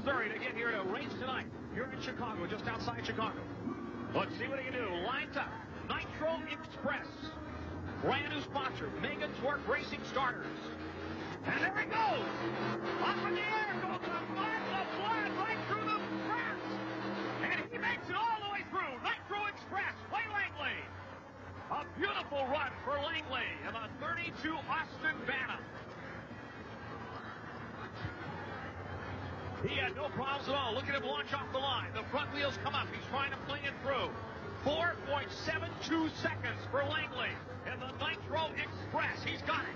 necessary to get here to race tonight. You're in Chicago, just outside Chicago. Let's see what he can do. Lines up. Nitro Express. Brand new sponsor. Mega Torque Racing Starters. And there he goes. Up in the air goes the blood right through the grass. And he makes it all the way through. Nitro Express. Way Langley. A beautiful run for Langley in the 32 Austin Bantam. He had no problems at all. Look at him launch off the line. The front wheels come up. He's trying to fling it through. 4.72 seconds for Langley in the Nitro Express. He's got it.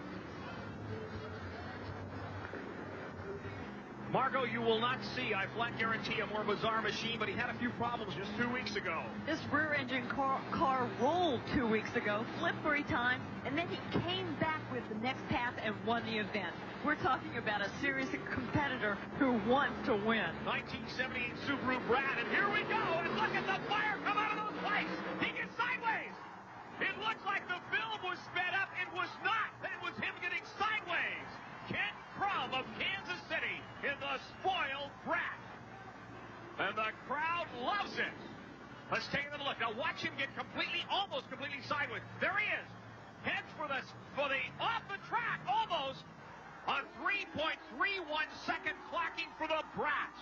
Margo, you will not see, I flat guarantee, a more bizarre machine, but he had a few problems just 2 weeks ago. This rear-engine car rolled 2 weeks ago, flipped 3 times, and then he came back with the next pass and won the event. We're talking about a serious competitor who wants to win. 1978 Subaru Brad, and here we go, and look at the fire come out of those pipes. He gets sideways. It looks like the film was sped up. It was not. That was him getting sideways. Ken Crum of Kansas City in the spoiled brat. And the crowd loves it. Let's take another look. Now watch him get almost completely sideways. There he is. Heads for the off the track, almost. A 3.31 second clocking for the brats.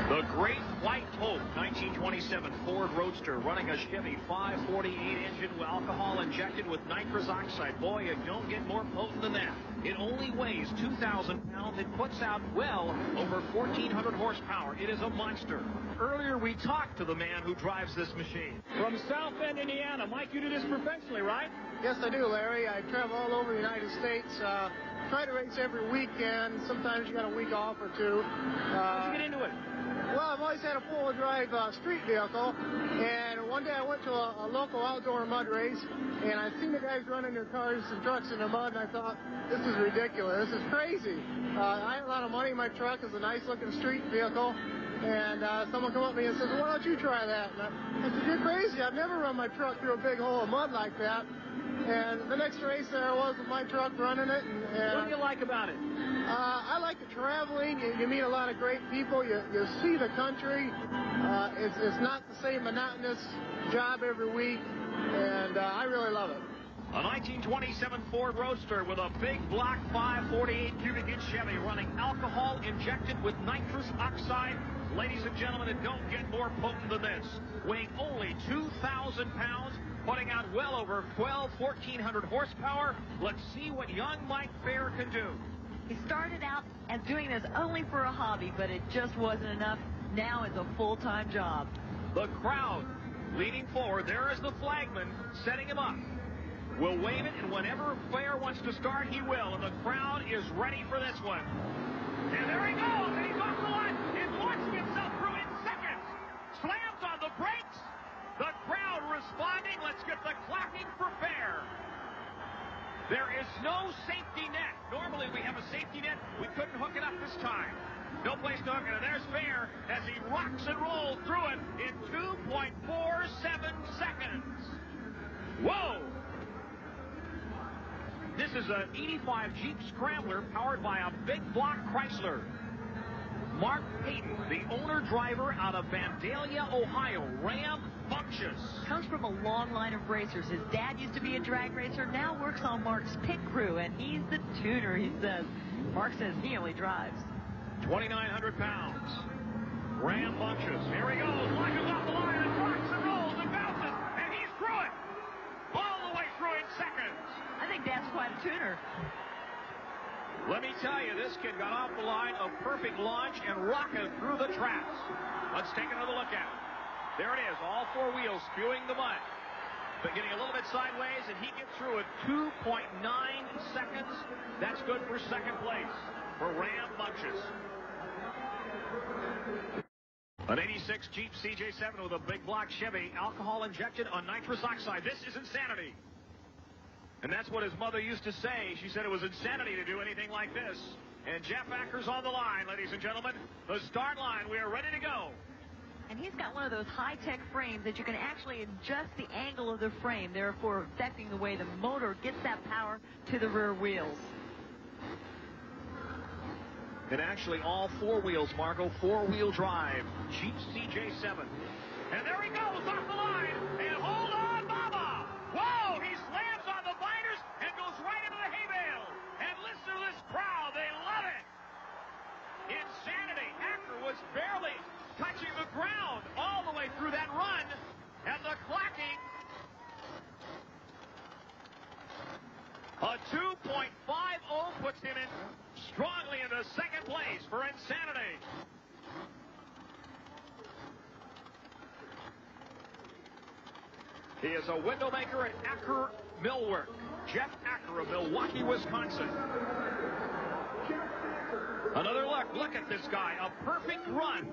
The Great White Hope 1927 Ford Roadster running a Chevy 548 engine with alcohol injected with nitrous oxide. Boy, you don't get more potent than that. It only weighs 2,000 pounds. It puts out well over 1,400 horsepower. It is a monster. Earlier, we talked to the man who drives this machine. From South Bend, Indiana. Mike, you do this professionally, right? Yes, I do, Larry. I travel all over the United States. Try to race every weekend. Sometimes you got a week off or two. How'd you get into it? Well, I've always had a four-wheel drive street vehicle, and one day I went to a local outdoor mud race, and I seen the guys running their cars and trucks in the mud, and I thought, this is ridiculous. This is crazy. I had a lot of money in my truck. It's a nice-looking street vehicle, and someone come up to me and says, well, why don't you try that? And I said, you're crazy. I've never run my truck through a big hole of mud like that. And the next race there was with my truck running it. And what do you like about it? I like the traveling. You meet a lot of great people. You see the country. It's not the same monotonous job every week, and I really love it. A 1927 Ford Roadster with a big block 548 cubic inch Chevy running alcohol injected with nitrous oxide. Ladies and gentlemen, it don't get more potent than this. Weighing only 2,000 pounds, putting out well over 1,400 horsepower. Let's see what young Mike Fair can do. He started out as doing this only for a hobby, but it just wasn't enough. Now it's a full-time job. The crowd leaning forward. There is the flagman setting him up. We'll wave it, and whenever Fair wants to start, he will. And the crowd is ready for this one. And there he goes, and he's off the line. He's launching himself through in seconds. Slams on the brakes. The crowd responding. Let's get the clapping for Fair. There is no safety net. Normally we have a safety net. We couldn't hook it up this time. No place to hook it. And there's Fair as he rocks and rolls through it in 2.47 seconds. Whoa! This is an 85 Jeep Scrambler powered by a big block Chrysler. Mark Payton, the owner-driver out of Vandalia, Ohio, rambunctious. Comes from a long line of racers. His dad used to be a drag racer, now works on Mark's pit crew, and he's the tuner, he says. Mark says he only drives. 2,900 pounds. Rambunctious. Here he goes. Launches off the line and rocks and rolls and bounces, and he's through it. All the way through in seconds. I think that's quite a tuner. Let me tell you, this kid got off the line, a perfect launch, and rocking through the tracks. Let's take another look at it. There it is, all four wheels spewing the mud. But getting a little bit sideways, and he gets through at 2.9 seconds. That's good for second place for Rambunctious. An 86 Jeep CJ7 with a big block Chevy, alcohol injected on nitrous oxide. This is insanity. And that's what his mother used to say. She said it was insanity to do anything like this. And Jeff Acker's on the line, ladies and gentlemen. The start line, we are ready to go. And he's got one of those high-tech frames that you can actually adjust the angle of the frame, therefore affecting the way the motor gets that power to the rear wheels. And actually all four wheels, Margot, four-wheel drive. Jeep CJ7. And there he goes off the line. And hold on, Baba. Whoa, he slams on the binders and goes right into the hay bale. And listen to this crowd. They love it. Insanity. Acker was barely touching the ground all the way through that run. And the clocking, a 2.50 puts him in strongly into second place for Insanity. He is a window maker at Acker Millwork. Jeff Acker of Milwaukee, Wisconsin. Another look. Look at this guy. A perfect run.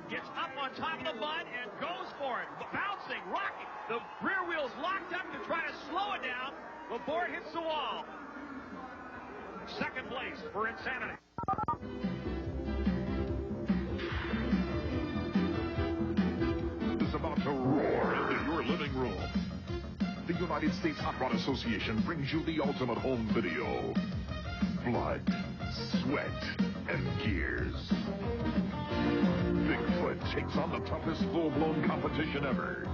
Gets up on top of the mud and goes for it. Bouncing, rocking. The rear wheel's locked up to try to slow it down before it hits the wall. Second place for Insanity. Is about to roar into your living room. The United States Hot Rod Association brings you the ultimate home video. Blood, sweat, and gears. Bigfoot takes on the toughest full-blown competition ever.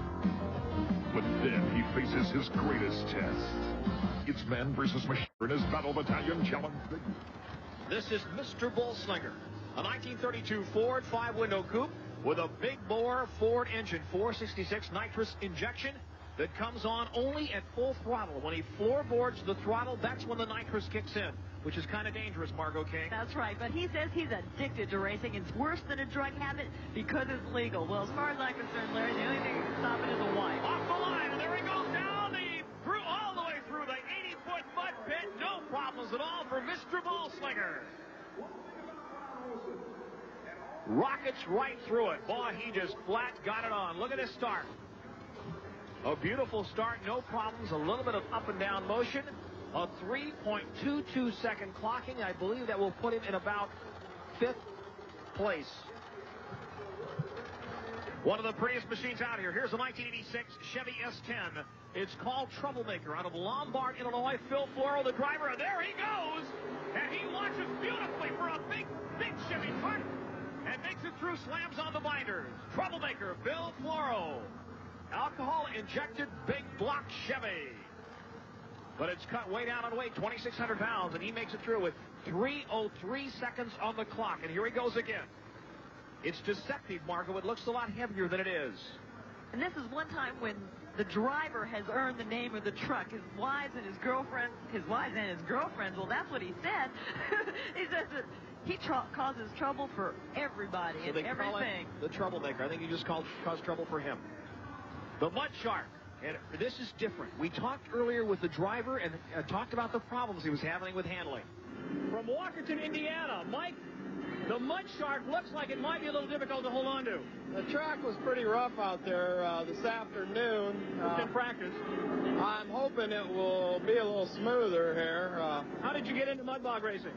But then he faces his greatest test. It's man versus machine in his Battle Battalion Challenge. This is Mr. Bullslinger, a 1932 Ford 5-window coupe with a big bore Ford engine, 466 nitrous injection that comes on only at full throttle. When he floorboards the throttle, that's when the nitrous kicks in, which is kind of dangerous, Margot King. That's right, but he says he's addicted to racing. It's worse than a drug habit because it's legal. Well, as far as I'm concerned, Larry, the only thing that can stop it is a wife. Off the line, and there he goes down all the way through the 80-foot mud pit. No problems at all for Mr. Bullslinger. Rockets right through it. Boy, he just flat got it on. Look at his start. A beautiful start, no problems. A little bit of up and down motion. A 3.22 second clocking. I believe that will put him in about 5th place. One of the prettiest machines out here. Here's a 1986 Chevy S10. It's called Troublemaker out of Lombard, Illinois. Phil Floro, the driver, and there he goes. And he launches beautifully for a big Chevy truck and makes it through, slams on the binders. Troublemaker, Phil Floro. Alcohol-injected big block Chevy. But it's cut way down on weight, 2,600 pounds, and he makes it through with 3:03 seconds on the clock. And here he goes again. It's deceptive, Margot. It looks a lot heavier than it is. And this is one time when the driver has earned the name of the truck. His wives and his girlfriends, well, that's what he said. He says that he causes trouble for everybody and everything. The Troublemaker. I think he just caused trouble for him. The Mud Shark. And this is different. We talked earlier with the driver and talked about the problems he was having with handling. From Walkerton, Indiana, Mike, the Mud Shark looks like it might be a little difficult to hold on to. The track was pretty rough out there this afternoon. It's in practice. I'm hoping it will be a little smoother here. How did you get into mud bog racing?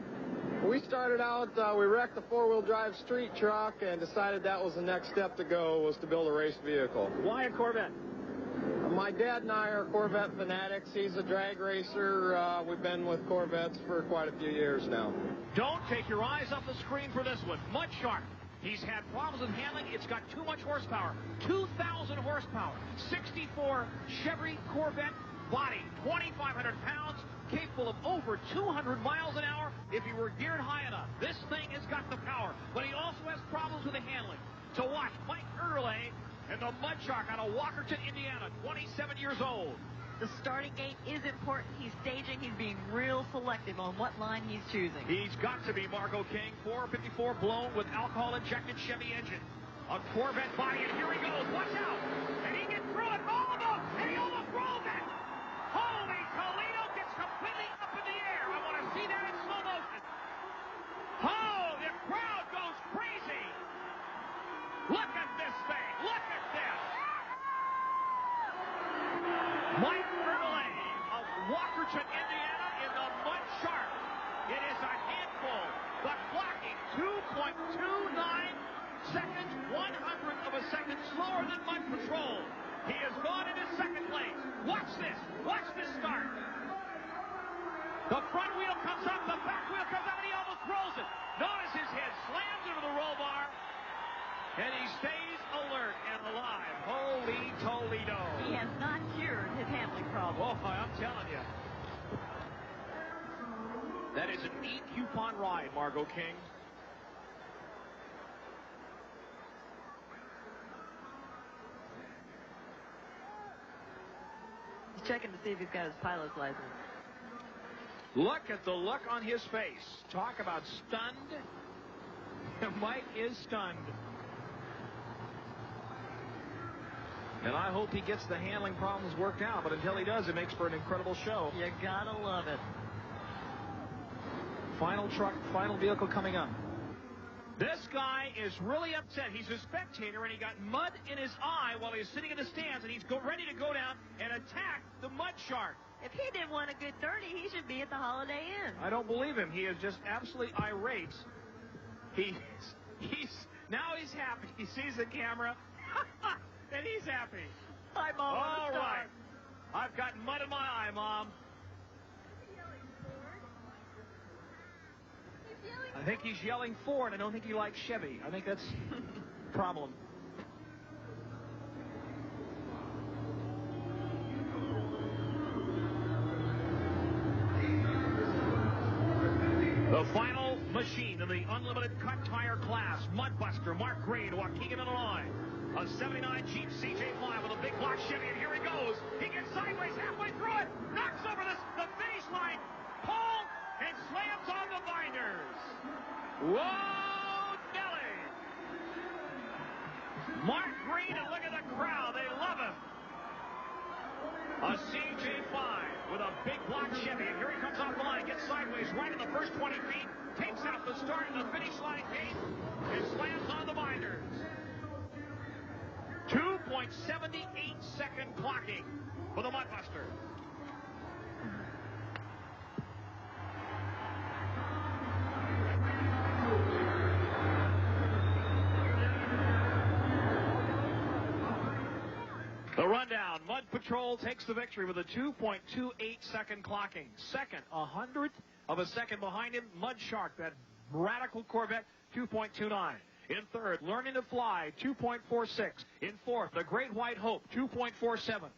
We started out, we wrecked a four-wheel drive street truck and decided that was the next step to go, was to build a race vehicle. Why a Corvette? My dad and I are Corvette fanatics. He's a drag racer. We've been with Corvettes for quite a few years now. Don't take your eyes off the screen for this one. Mud Shark. He's had problems with handling. It's got too much horsepower. 2,000 horsepower. 64 Chevy Corvette body. 2,500 pounds. Capable of over 200 miles an hour if he were geared high enough. This thing has got the power, but he also has problems with the handling. To watch Mike Erle and the Mud Shark out of Walkerton, Indiana, 27 years old. The starting gate is important. He's staging. He's being real selective on what line he's choosing. He's got to be, Margot King. 454 blown with alcohol-injected Chevy engine. A Corvette body, and here he goes. Watch out. And he gets through it. Almost. And he almost rolls it. Holy Toledo gets completely up in the air. I want to see that in slow motion. Oh, the crowd goes crazy. Look at this thing. Look at this. Mike Erle of Walkerton, Indiana in the Mud Shark. It is a handful, but blocking 2.29 seconds, 100th of a second slower than Mud Patrol. He has gone into second place. Watch this. Watch this start. The front wheel comes up, the back wheel comes up, and he almost rolls it. Notice his head slams into the roll bar, and he stays alert and alive. Holy Toledo. He has not cured his handling problem. Oh, I'm telling you. That is a neat coupon ride, Margot King. He's checking to see if he's got his pilot's license. Look at the look on his face. Talk about stunned. Mike is stunned. And I hope he gets the handling problems worked out, but until he does, it makes for an incredible show. You gotta love it. Final truck, final vehicle coming up. This guy is really upset. He's a spectator, and he got mud in his eye while he's sitting in the stands, and he's ready to go down and attack the mud shark. If he didn't want a good 30, he should be at the Holiday Inn. I don't believe him. He is just absolutely irate. Now he's happy. He sees the camera, and he's happy. Hi, Mom. All right. I've got mud in my eye, Mom. I think he's yelling Ford. I don't think he likes Chevy. I think that's the problem. The final machine in the unlimited cut tire class, Mudbuster, Mark Green, Waukegan, Illinois. A 79 Jeep CJ5 with a big block Chevy, and here he goes. He gets sideways halfway through it, knocks over the finish line, pulls, and slams on the binders. Whoa, Nelly! Mark Green, and look at the crowd. They love him. A CJ5 with a big block Chevy, and here he comes off the line, gets sideways right in the first 20 feet, takes out the start and the finish line gate, and slams on the binders. 2.78 second clocking for the Mudbuster. The rundown, Mud Patrol takes the victory with a 2.28 second clocking. Second, 100th of a second behind him, Mud Shark, that radical Corvette, 2.29. In third, Learning to Fly, 2.46. In fourth, The Great White Hope, 2.47.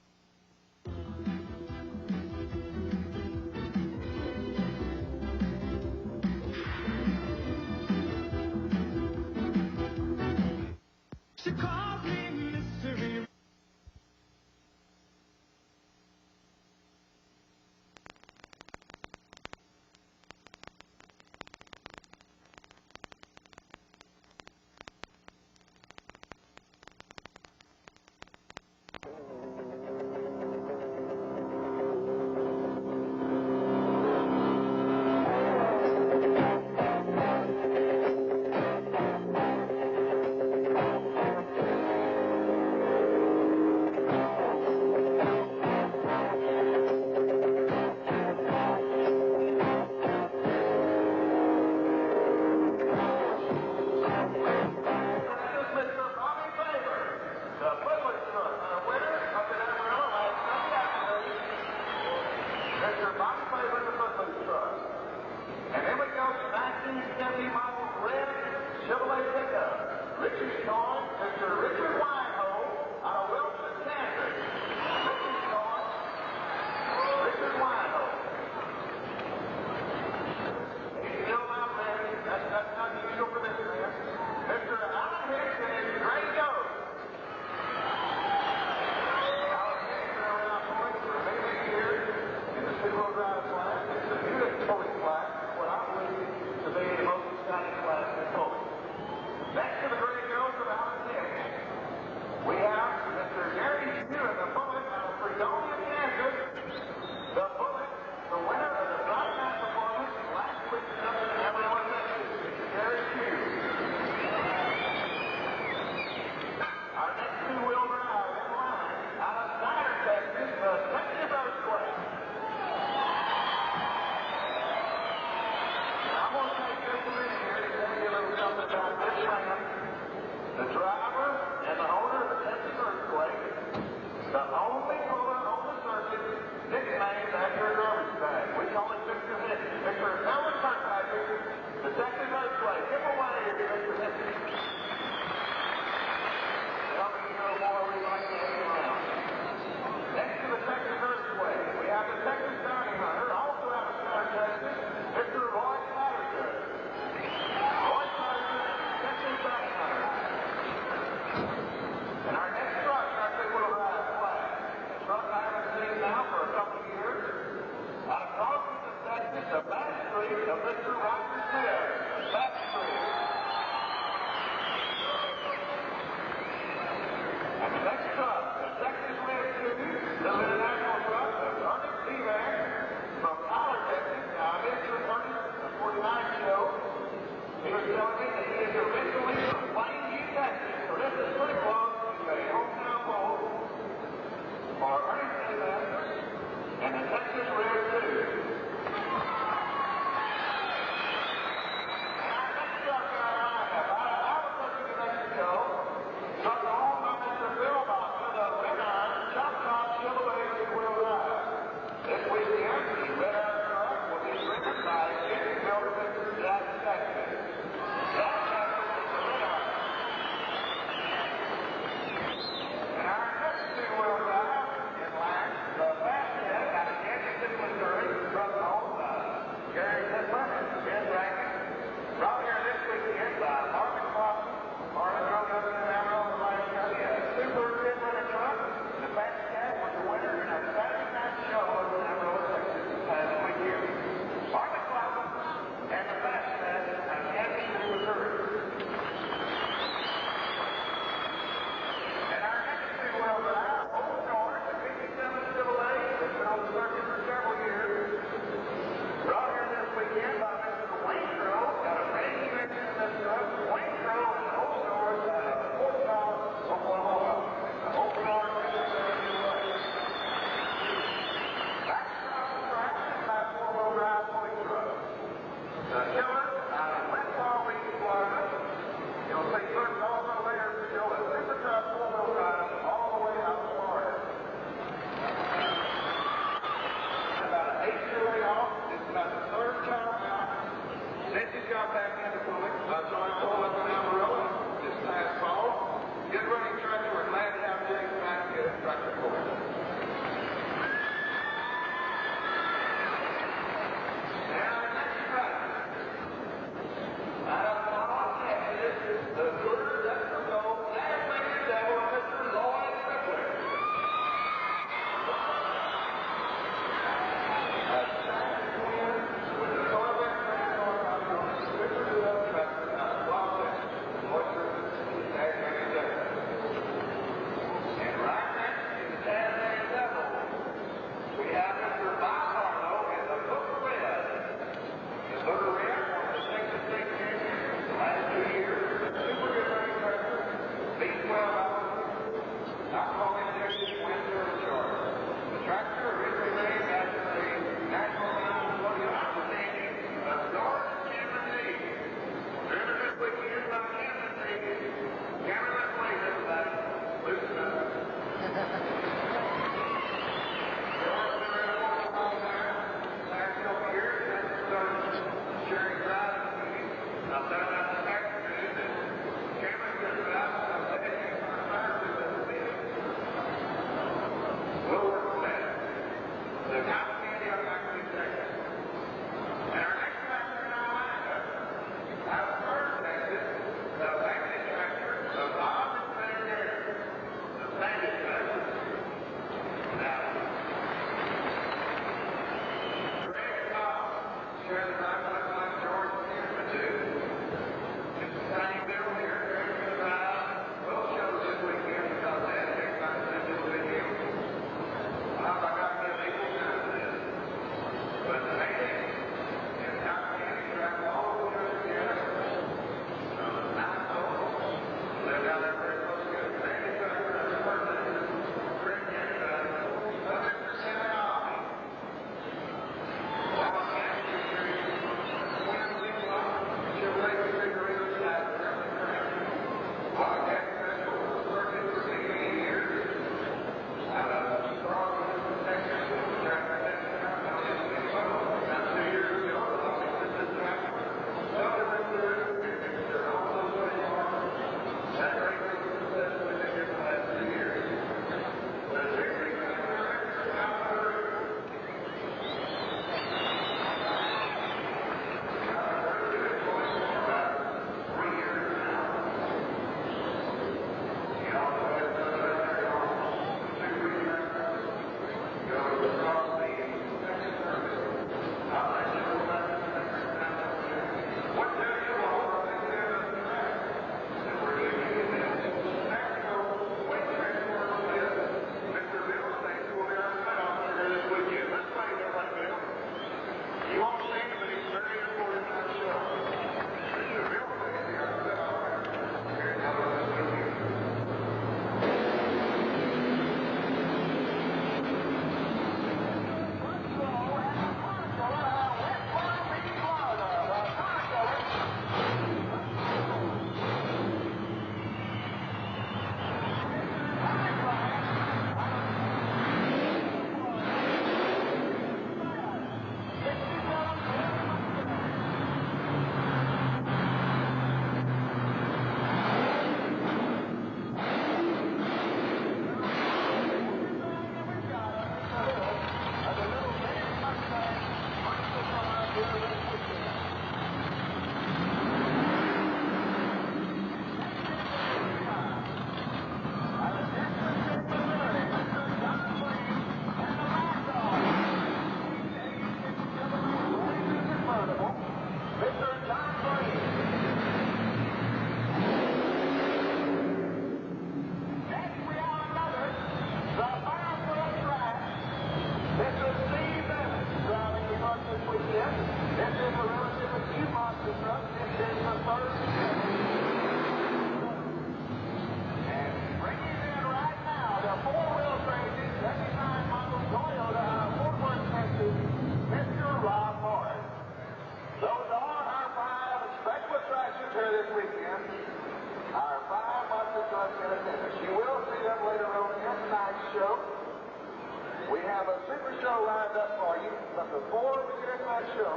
We have a super show lined up for you, but before we get into that show,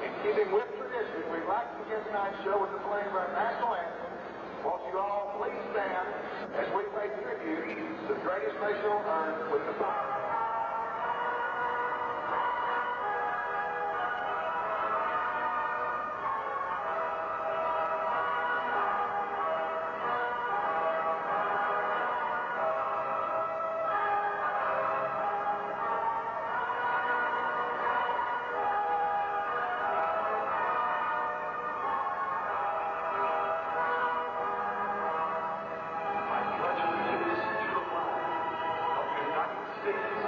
in keeping with tradition, we'd like to begin tonight's show with the playing of our national anthem. Won't you all please stand as we pay tribute to the greatest nation on earth with the fire. States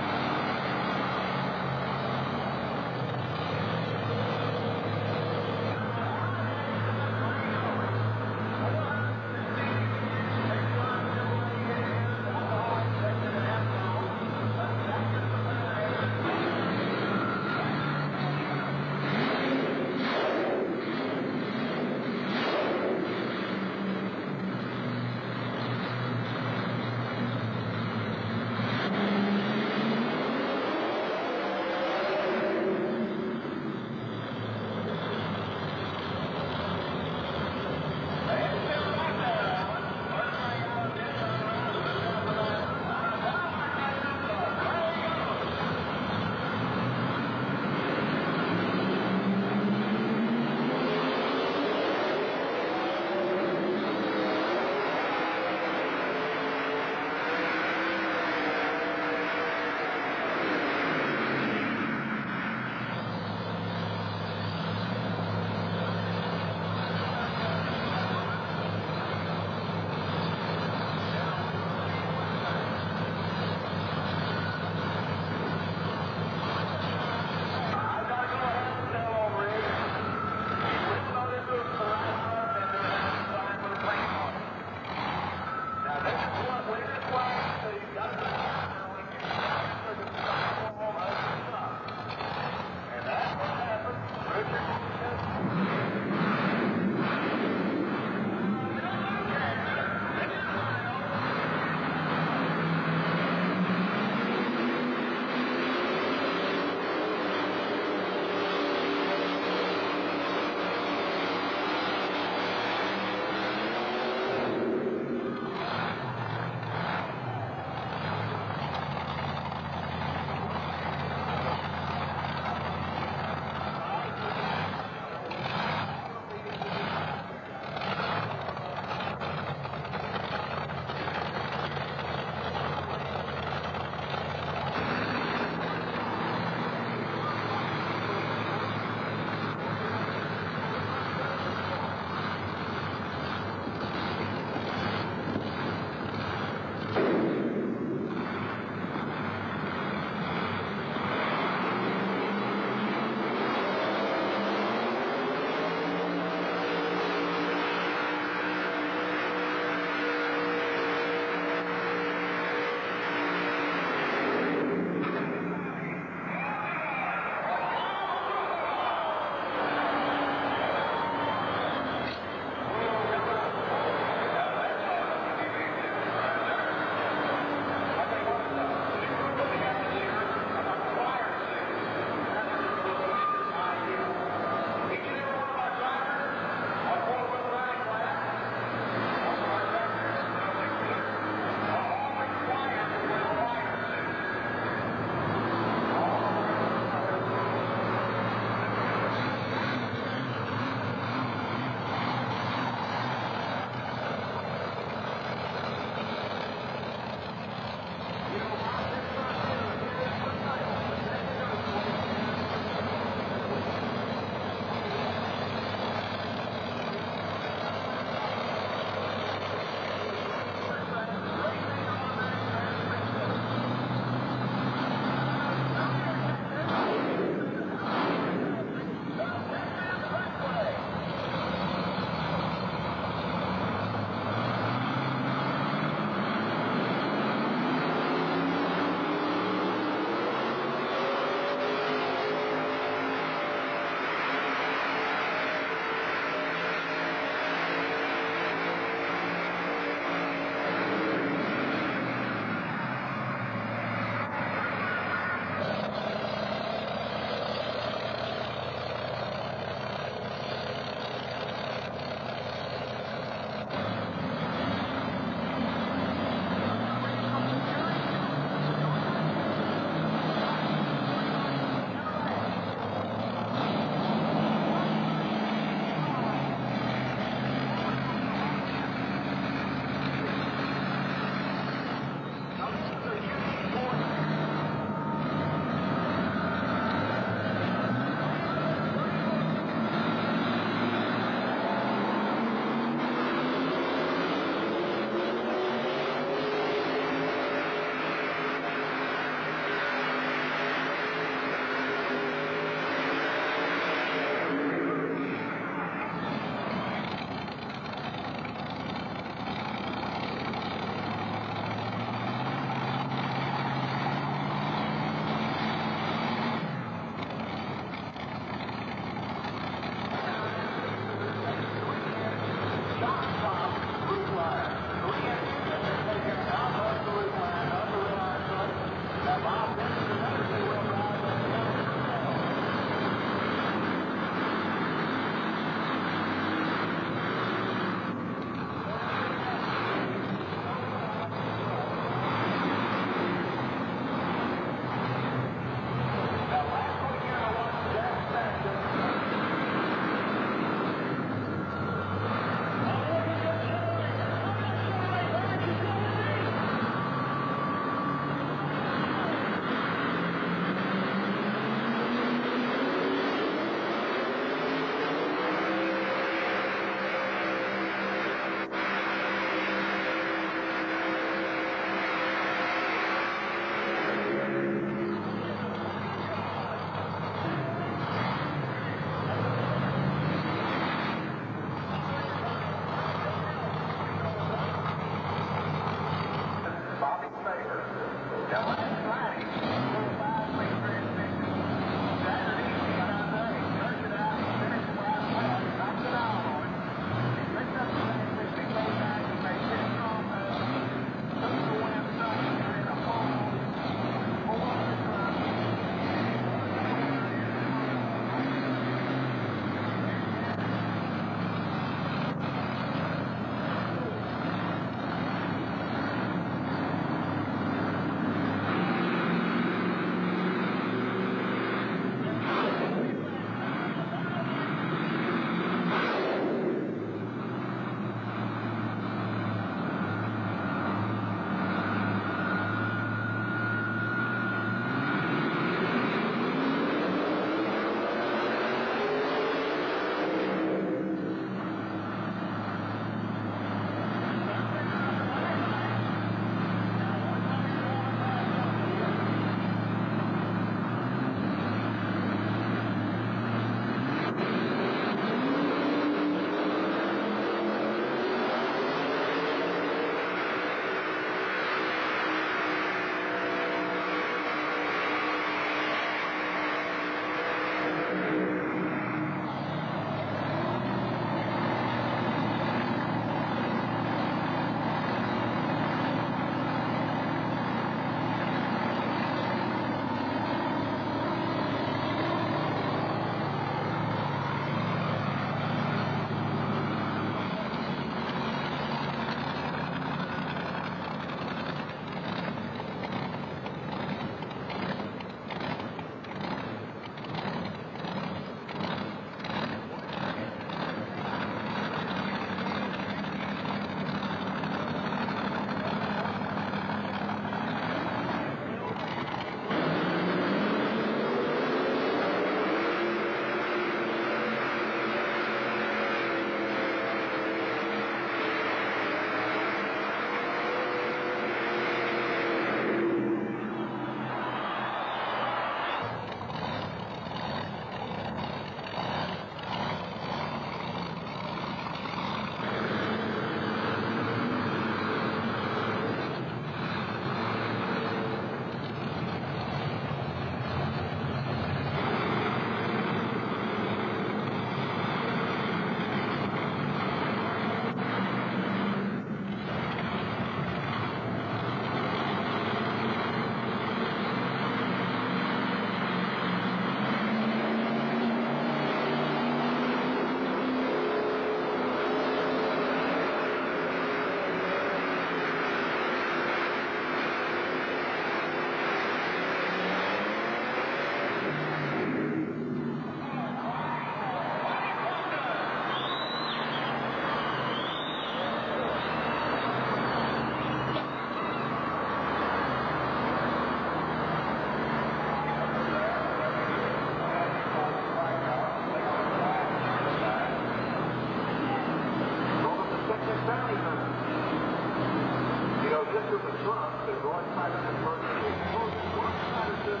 of the truck that Roy Patterson purchased, Roy Patterson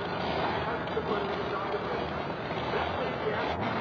has to put in the document. That weekend,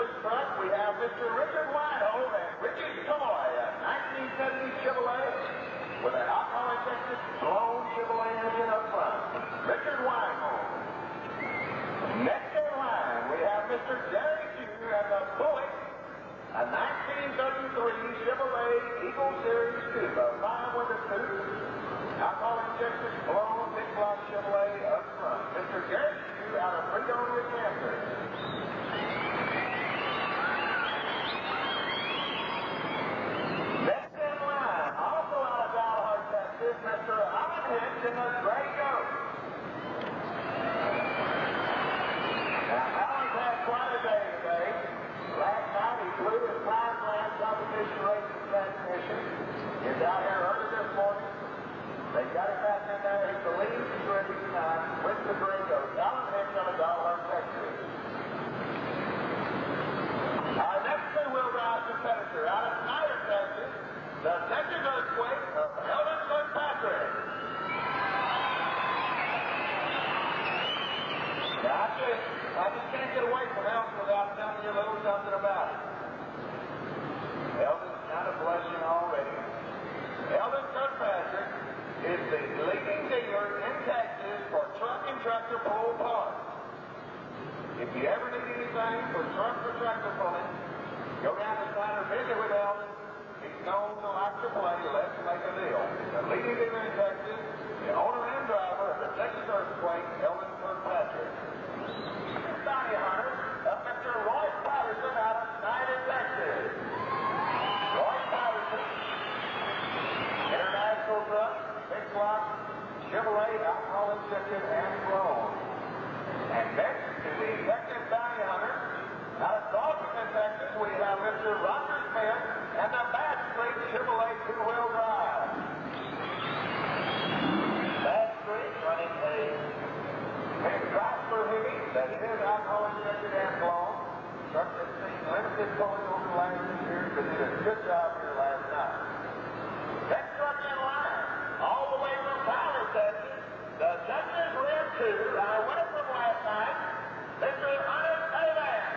this truck, we have Mr. Richard Winehold and Richie's Toy, a 1970 Chevrolet with an alcohol-injected blown Chevrolet engine up front. Richard Winehold. Next in line, we have Mr. Jerry Hugh and the Pullin, a 1933 Chevrolet Eagle Series Coupe, a 5-window coupe, alcohol-injected blown big block Chevrolet up front. Mr. Jerry Hugh out of Fredonia, Kansas. Next in line, also out of Dalhart, Texas, Mr. Alan Hicks in the Gray Goat. Now, Alan's had quite a day today. Last night he flew his power plant competition racing transmission. He's out here early this morning. They got him back in there. He believes he's ready tonight with the Gray Goat. Alan Hicks out of Dalhart, Texas. Our next two-wheel drive competitor out of Snyder, Texas, the Texas Earthquake of Eldon Kirkpatrick. Now, I just can't get away from Eldon without telling you a little something about it. Eldon's kind of blushing already. Eldon Kirkpatrick is the leading dealer in Texas for truck and tractor pull parts. If you ever need anything for truck or tractor pulling, go down to Snyder, visit with Eldon. He's known to like to play. Let's make a deal. The leading dealer in Texas, the owner and driver of the Texas Earthquake, Eldon Kirkpatrick. Bounty hunter of Mr. Roy Patterson out of Snyder, Texas. Roy Patterson, international truck, big block, Chevrolet, alcohol-injected and blown. And next to the Texas bounty hunter, out of Dawson, Texas, we have Mr. Roger Smith and the Bad Street Chevrolet two-wheel drive. Bad Street running a big Chrysler Hemi that is alcohol-injected and blown. Truck has seen limited pulling over the last 2 years, but did a good job here last night. Next truck in line, all the way from Tyler, Texas, the Texas Red 2, our winner from last night, Mr. Ernest Evans,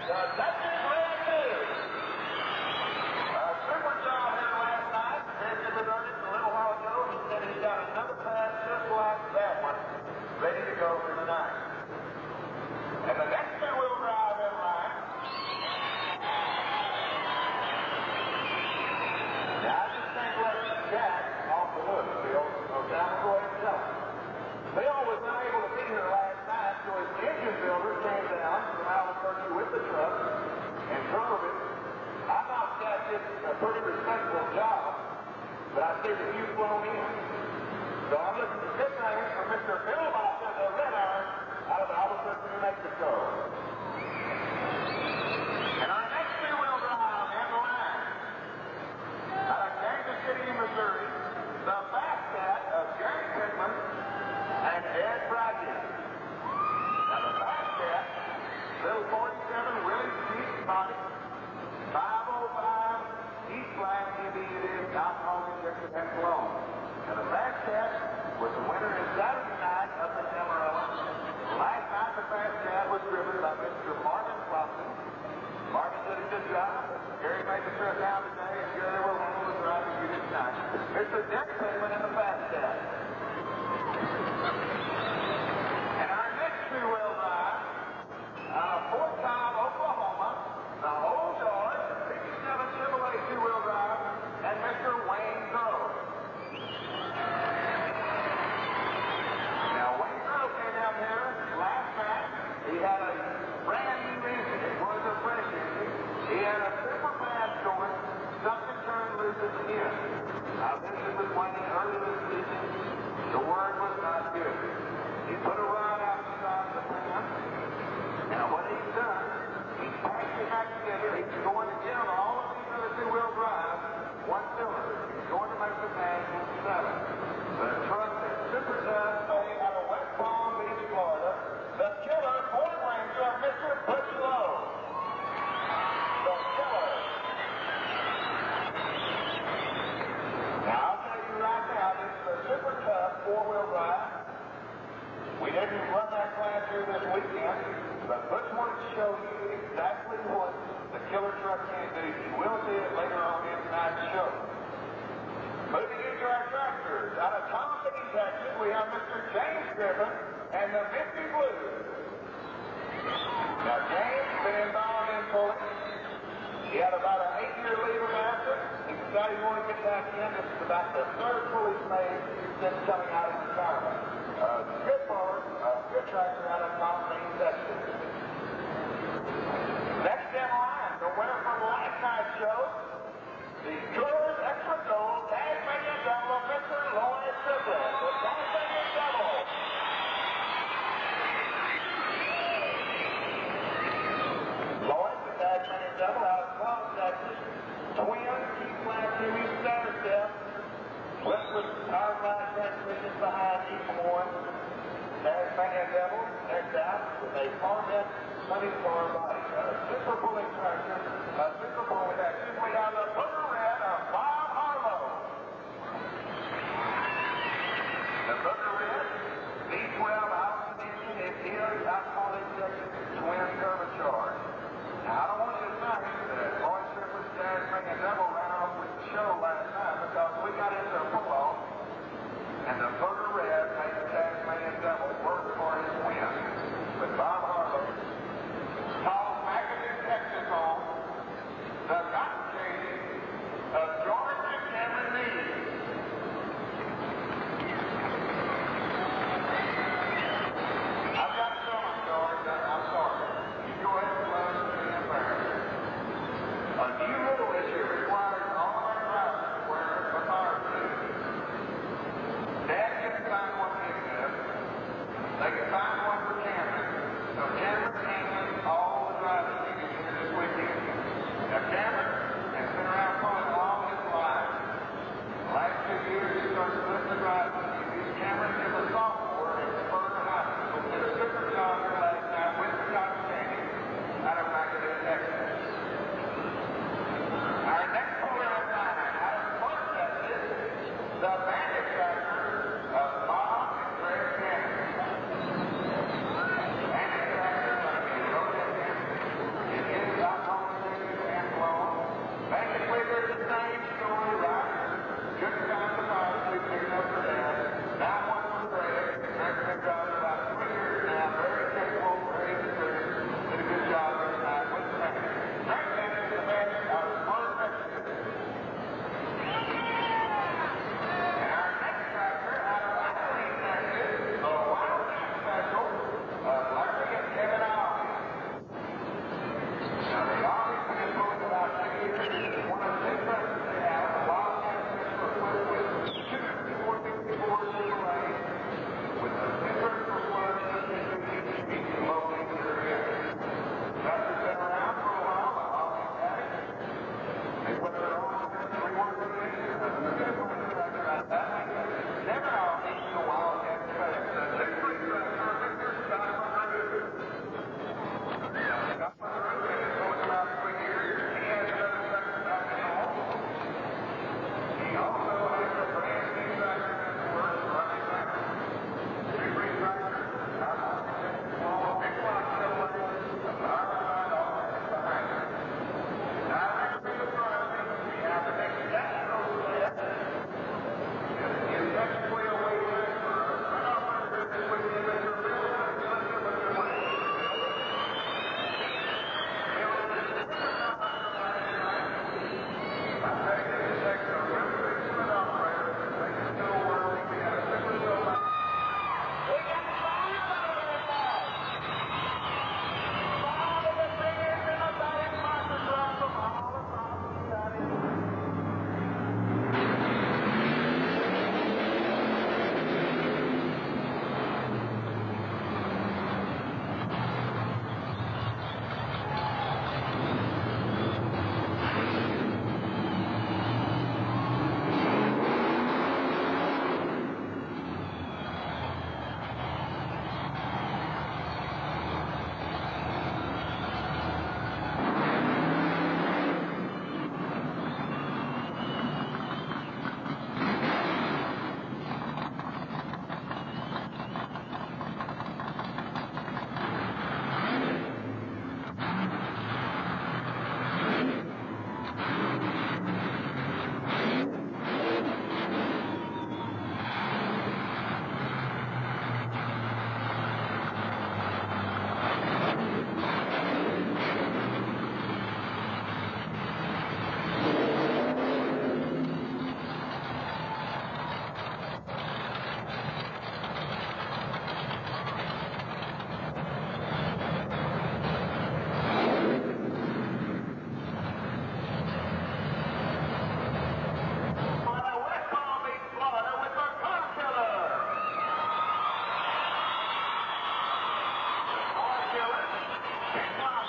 the Texas Red 2. A super job here last night. Visited with Ernest a little while ago, and he said he got another pass just like that one, ready to go for tonight. And the next two-wheel drive in line. Now, I just can't let Jack off the hook, Bill. So Sam will go ahead and tell him. Bill was unable to be here last night, so his engine builder came down from Albuquerque with the truck and drove it. I thought Jack did a pretty respectable job, but I see that you've flown in. So I'm looking for good things for Mr. Bill Boston, the Red Iron, out of Albuquerque, New Mexico. And our next two-wheel drive in the line, out of Kansas City, Missouri, the Fastcat of Gary Pittman and Ed Bragdon. Now the Fastcat, little 47 Willys Jeep body, 505 East Flat Heavy it is, alcohol-injected and blown. And the Fastcat was the winner in Saturday night of the Demerara. Last night the Fastcat was driven by Mr. Marvin Flopson. Marvin did a good job. Gary made the trip down today, and Gary will handle the drive and get it tonight. Mr. Dick Pittman in the Fastcat. And our next two-wheel drive, out of Fort Cobb, Oklahoma, the Old George 57 Chevrolet two-wheel drive, and Mr. Wayne Grove. Now, Wayne Grove came down here last night. He had a brand new engine. It was a fresh engine. He had a super fast going, something turned loose at the end. I visited with Wayne early this season. The word was not good. He put a rod outside the pan, and what he's done, he's patched it back together. He's going to give all of these other two-wheel drives one cylinder. He's going to make the pan 7. The truck is super tough. Out of West Palm Beach, Florida, the killer Ford Ranger of Mr. Butch Lowe. The killer. Now, I'll tell you right now, this is a super tough four-wheel drive. We didn't run that class through this weekend. But Butch wanted to show you exactly what the killer truck can do. You will see it later on in tonight's show. Moving into our tractors, out of Thompson, Texas, we have Mr. James Griffin and the 50 Blues. Now, James has been involved in pulling. He had about an 8-year leave of absence. He decided he wanted to get back in. This is about the third pull he's made since coming out of retirement. Good forward, good tractor out of Thompson, Texas. Next in line, the winner from last night's show, the Coors Extra Gold Tasmanian Devil, Mr. Lloyd Triplett, the Tasmanian Devil. Lloyd, the Tasmanian Devil, out of Clark, Texas. Twin, keep flat to his stair step. Westwood power line transmission behind each one. Tasmanian Devil, next out with a Farmette 24 body. Super pulling tractor, super pulling action. We have the Booker Red of Bob Harlow. The Booker Red, V12 Allison engine, is his alcohol injection twin turbocharged. Now, I don't want you to think that Lloyd Tripplett's Tasmanian Devil ran off with the show last night because we got into a football and the Booker Red made the Tasmanian Devil work for his win with Bob Harlow. Called Magazine Texas on the cotton cage of George and Cameron Reed.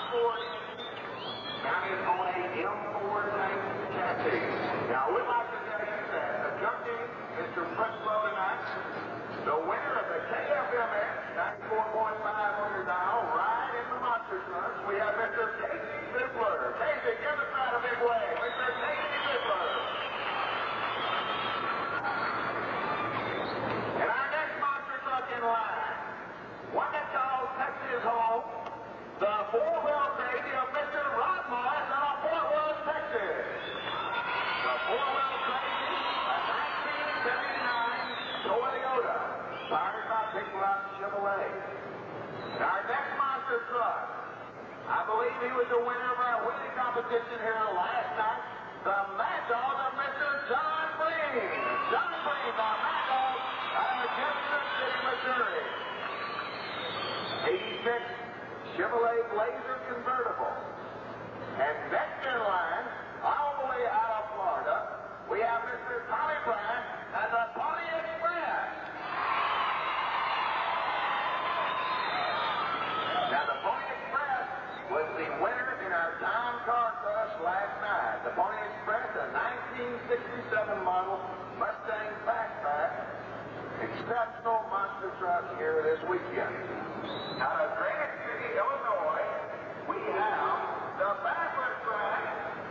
Ford mounted on a M4 tank chassis. Now, we'd like to tell you that the jockey, Mr. Principal tonight, the winner of the KFMX 94.5 dial ride in the monster truck, we have Mr. Casey Zippler. Casey, give us that a big wave. Mr. Casey Zippler. And our next monster truck in line, one that calls Texas home, the four-wheel crazy of Mr. Rod Morris out of Fort Worth, Texas. The four-wheel crazy, a 1979 Toyota, powered by Big Rock Chevrolet. And our next monster truck, I believe he was the winner of our wheelie competition here last night, the Mad Dog of Mr. John Breen. John Breen, the Mad Dog out of Jefferson City, Missouri. 86 Chevrolet Blazer convertible. And next in line, all the way out of Florida, we have Mr. Tommy Bryant and the Pony Express. Now, the Pony Express was the winner in our Town Car Crush last night. The Pony Express, a 1967 model Mustang Fastback, exceptional monster truck here this weekend. Out of Granite City, Illinois, we have the Backward Track,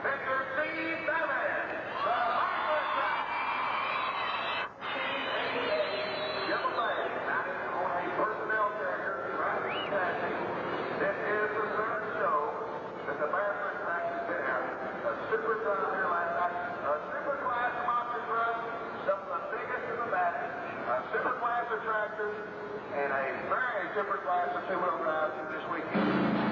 Mr. Steve Bevins. The Backward Track, 1988 Chevrolet, mounted on a personnel carrier, driving chassis. This is the third show that the Backward Track has been out. A super truck here last night, a super class monster truck, some of the biggest and the baddest, a super class of tractors, and a very super class of two-wheel drives this weekend.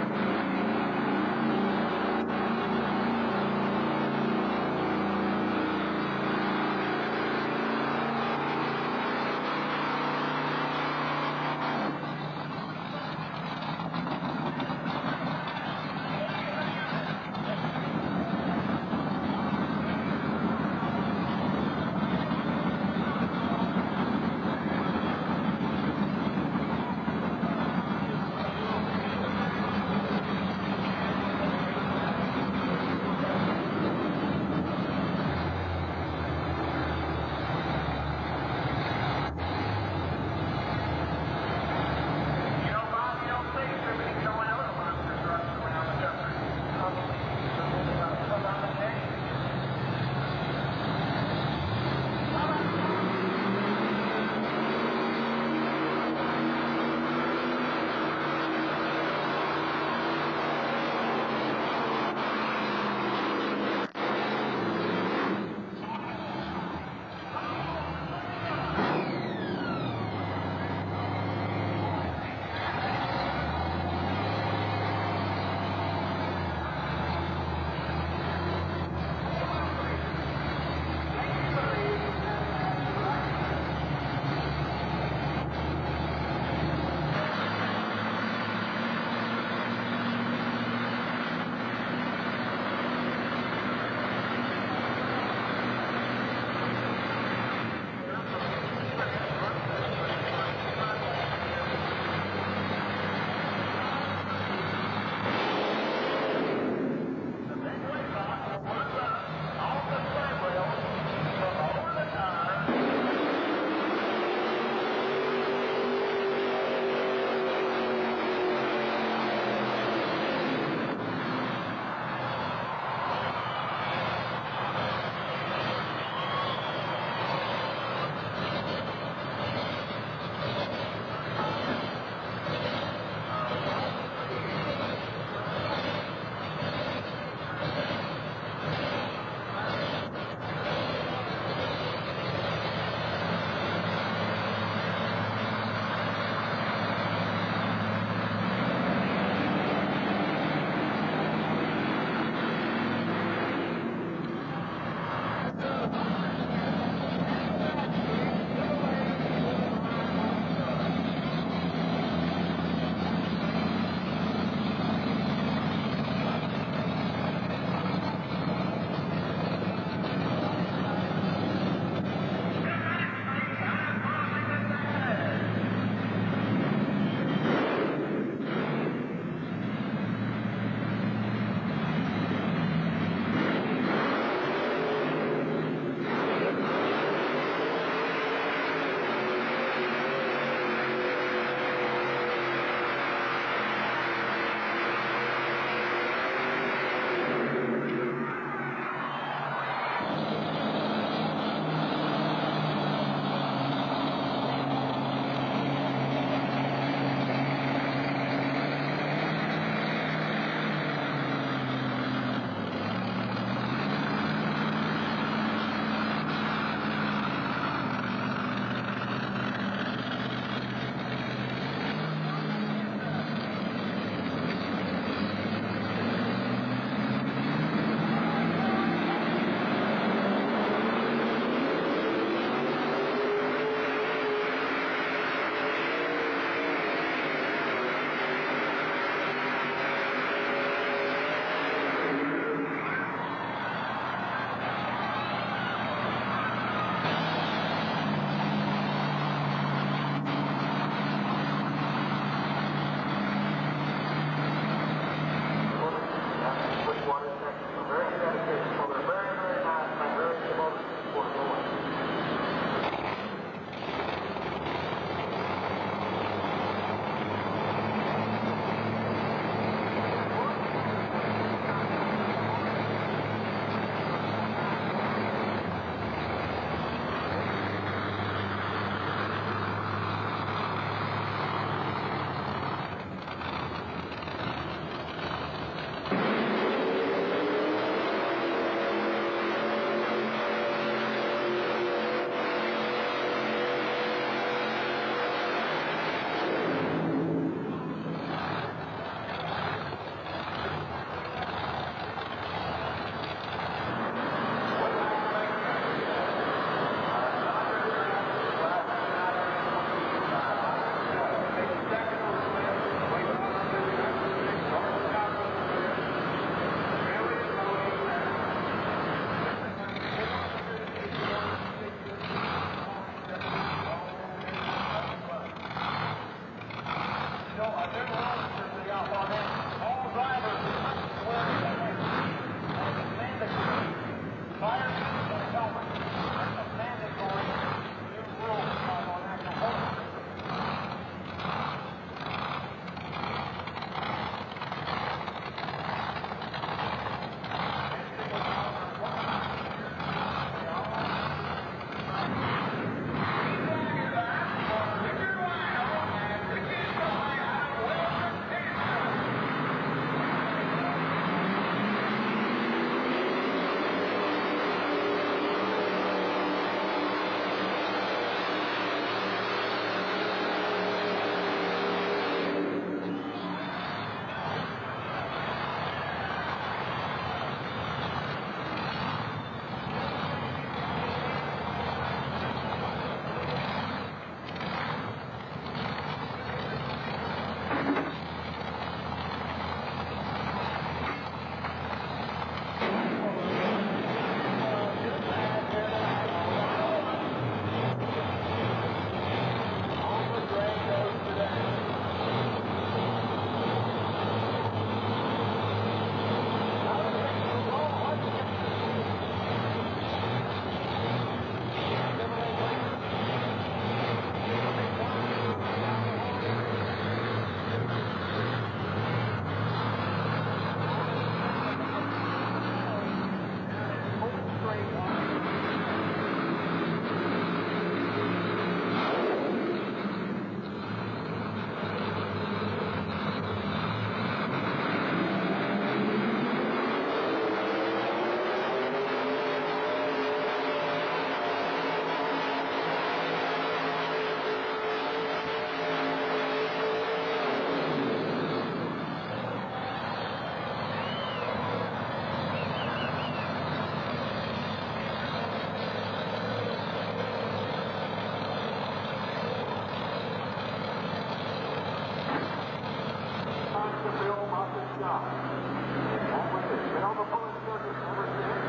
job. That was it. Been on the Pullin circuit ever since.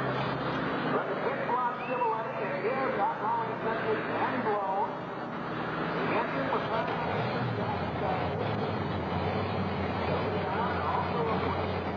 But the big block Chevrolet, and it is not only accepted and blown. The engine was not also a question.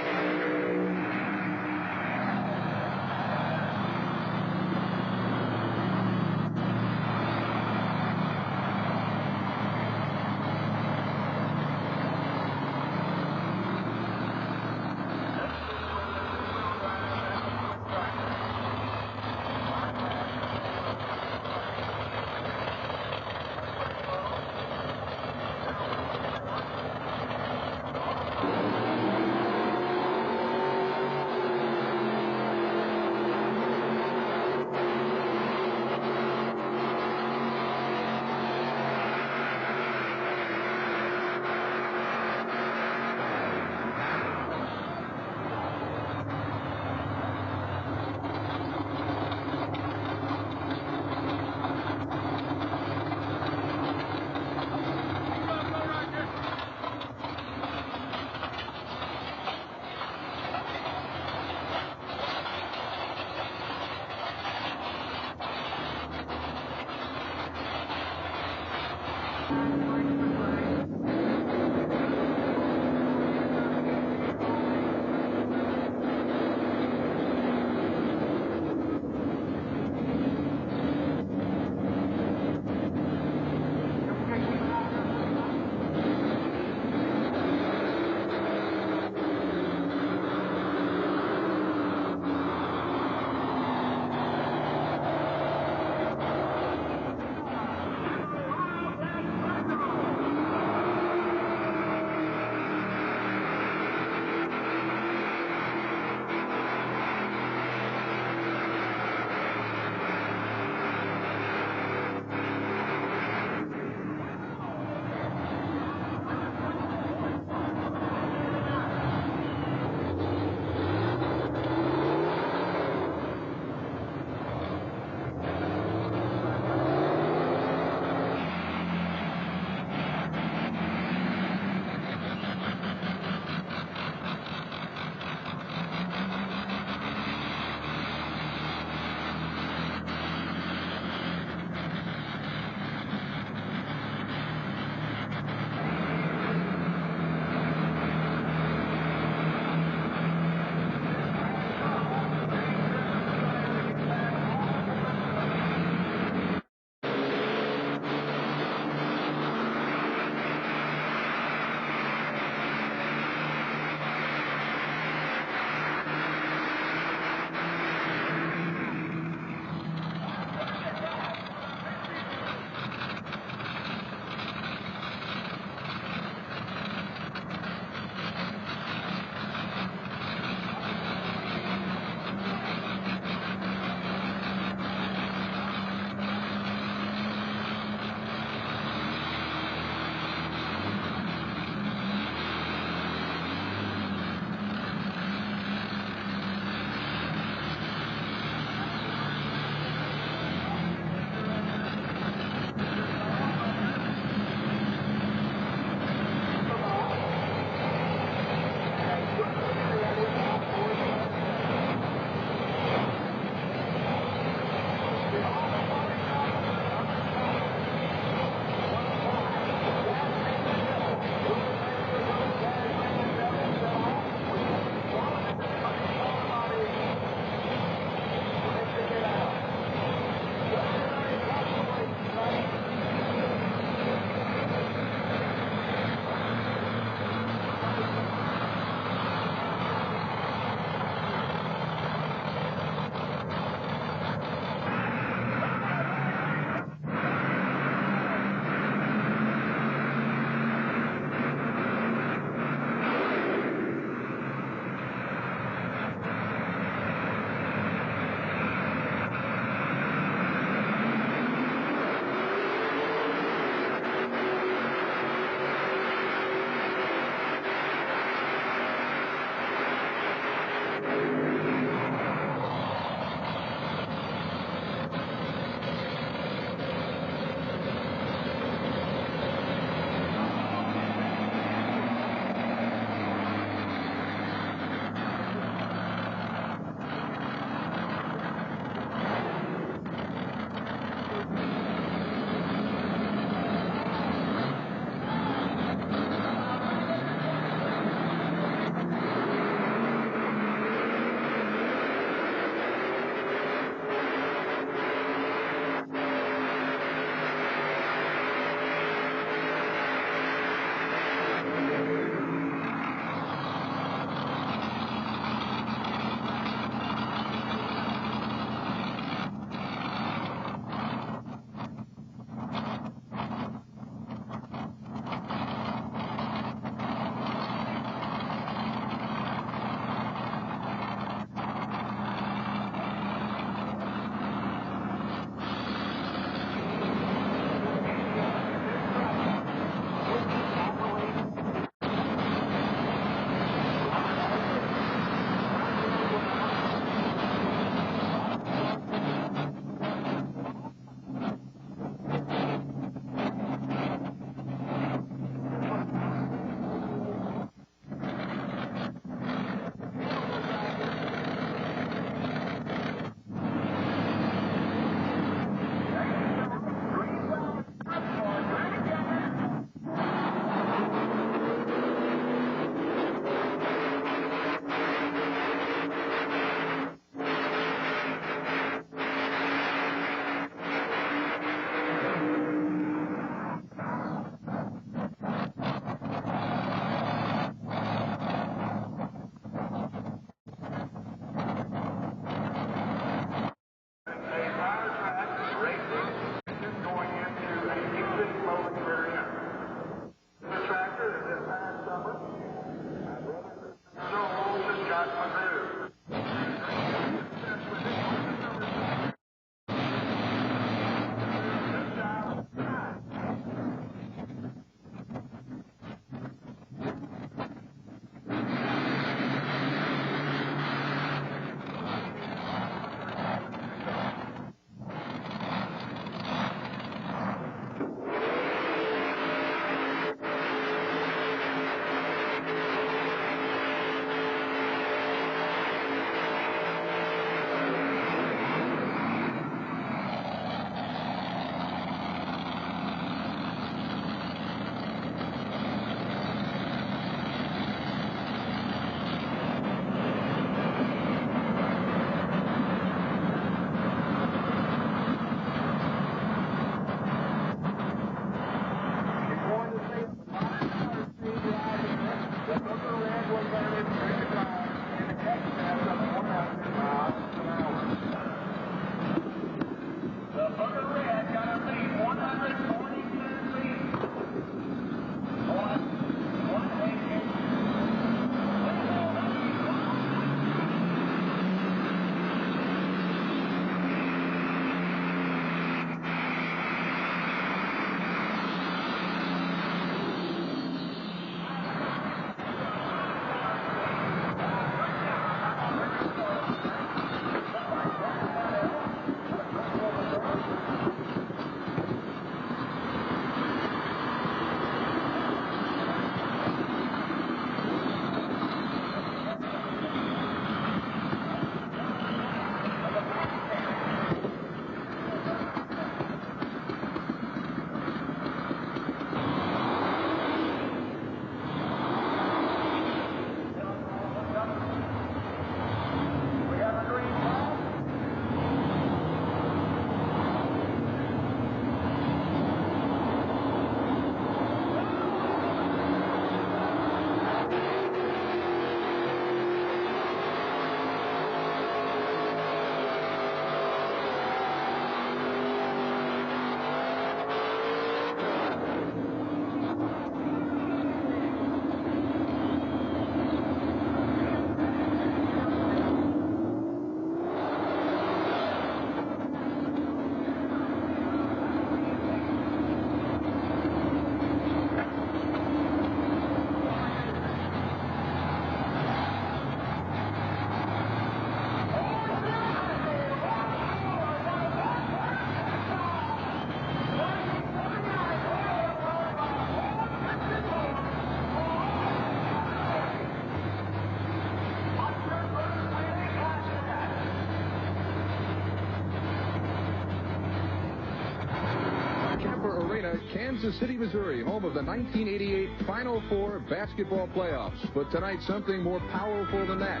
Kansas City, Missouri, home of the 1988 Final Four basketball playoffs. But tonight, something more powerful than that.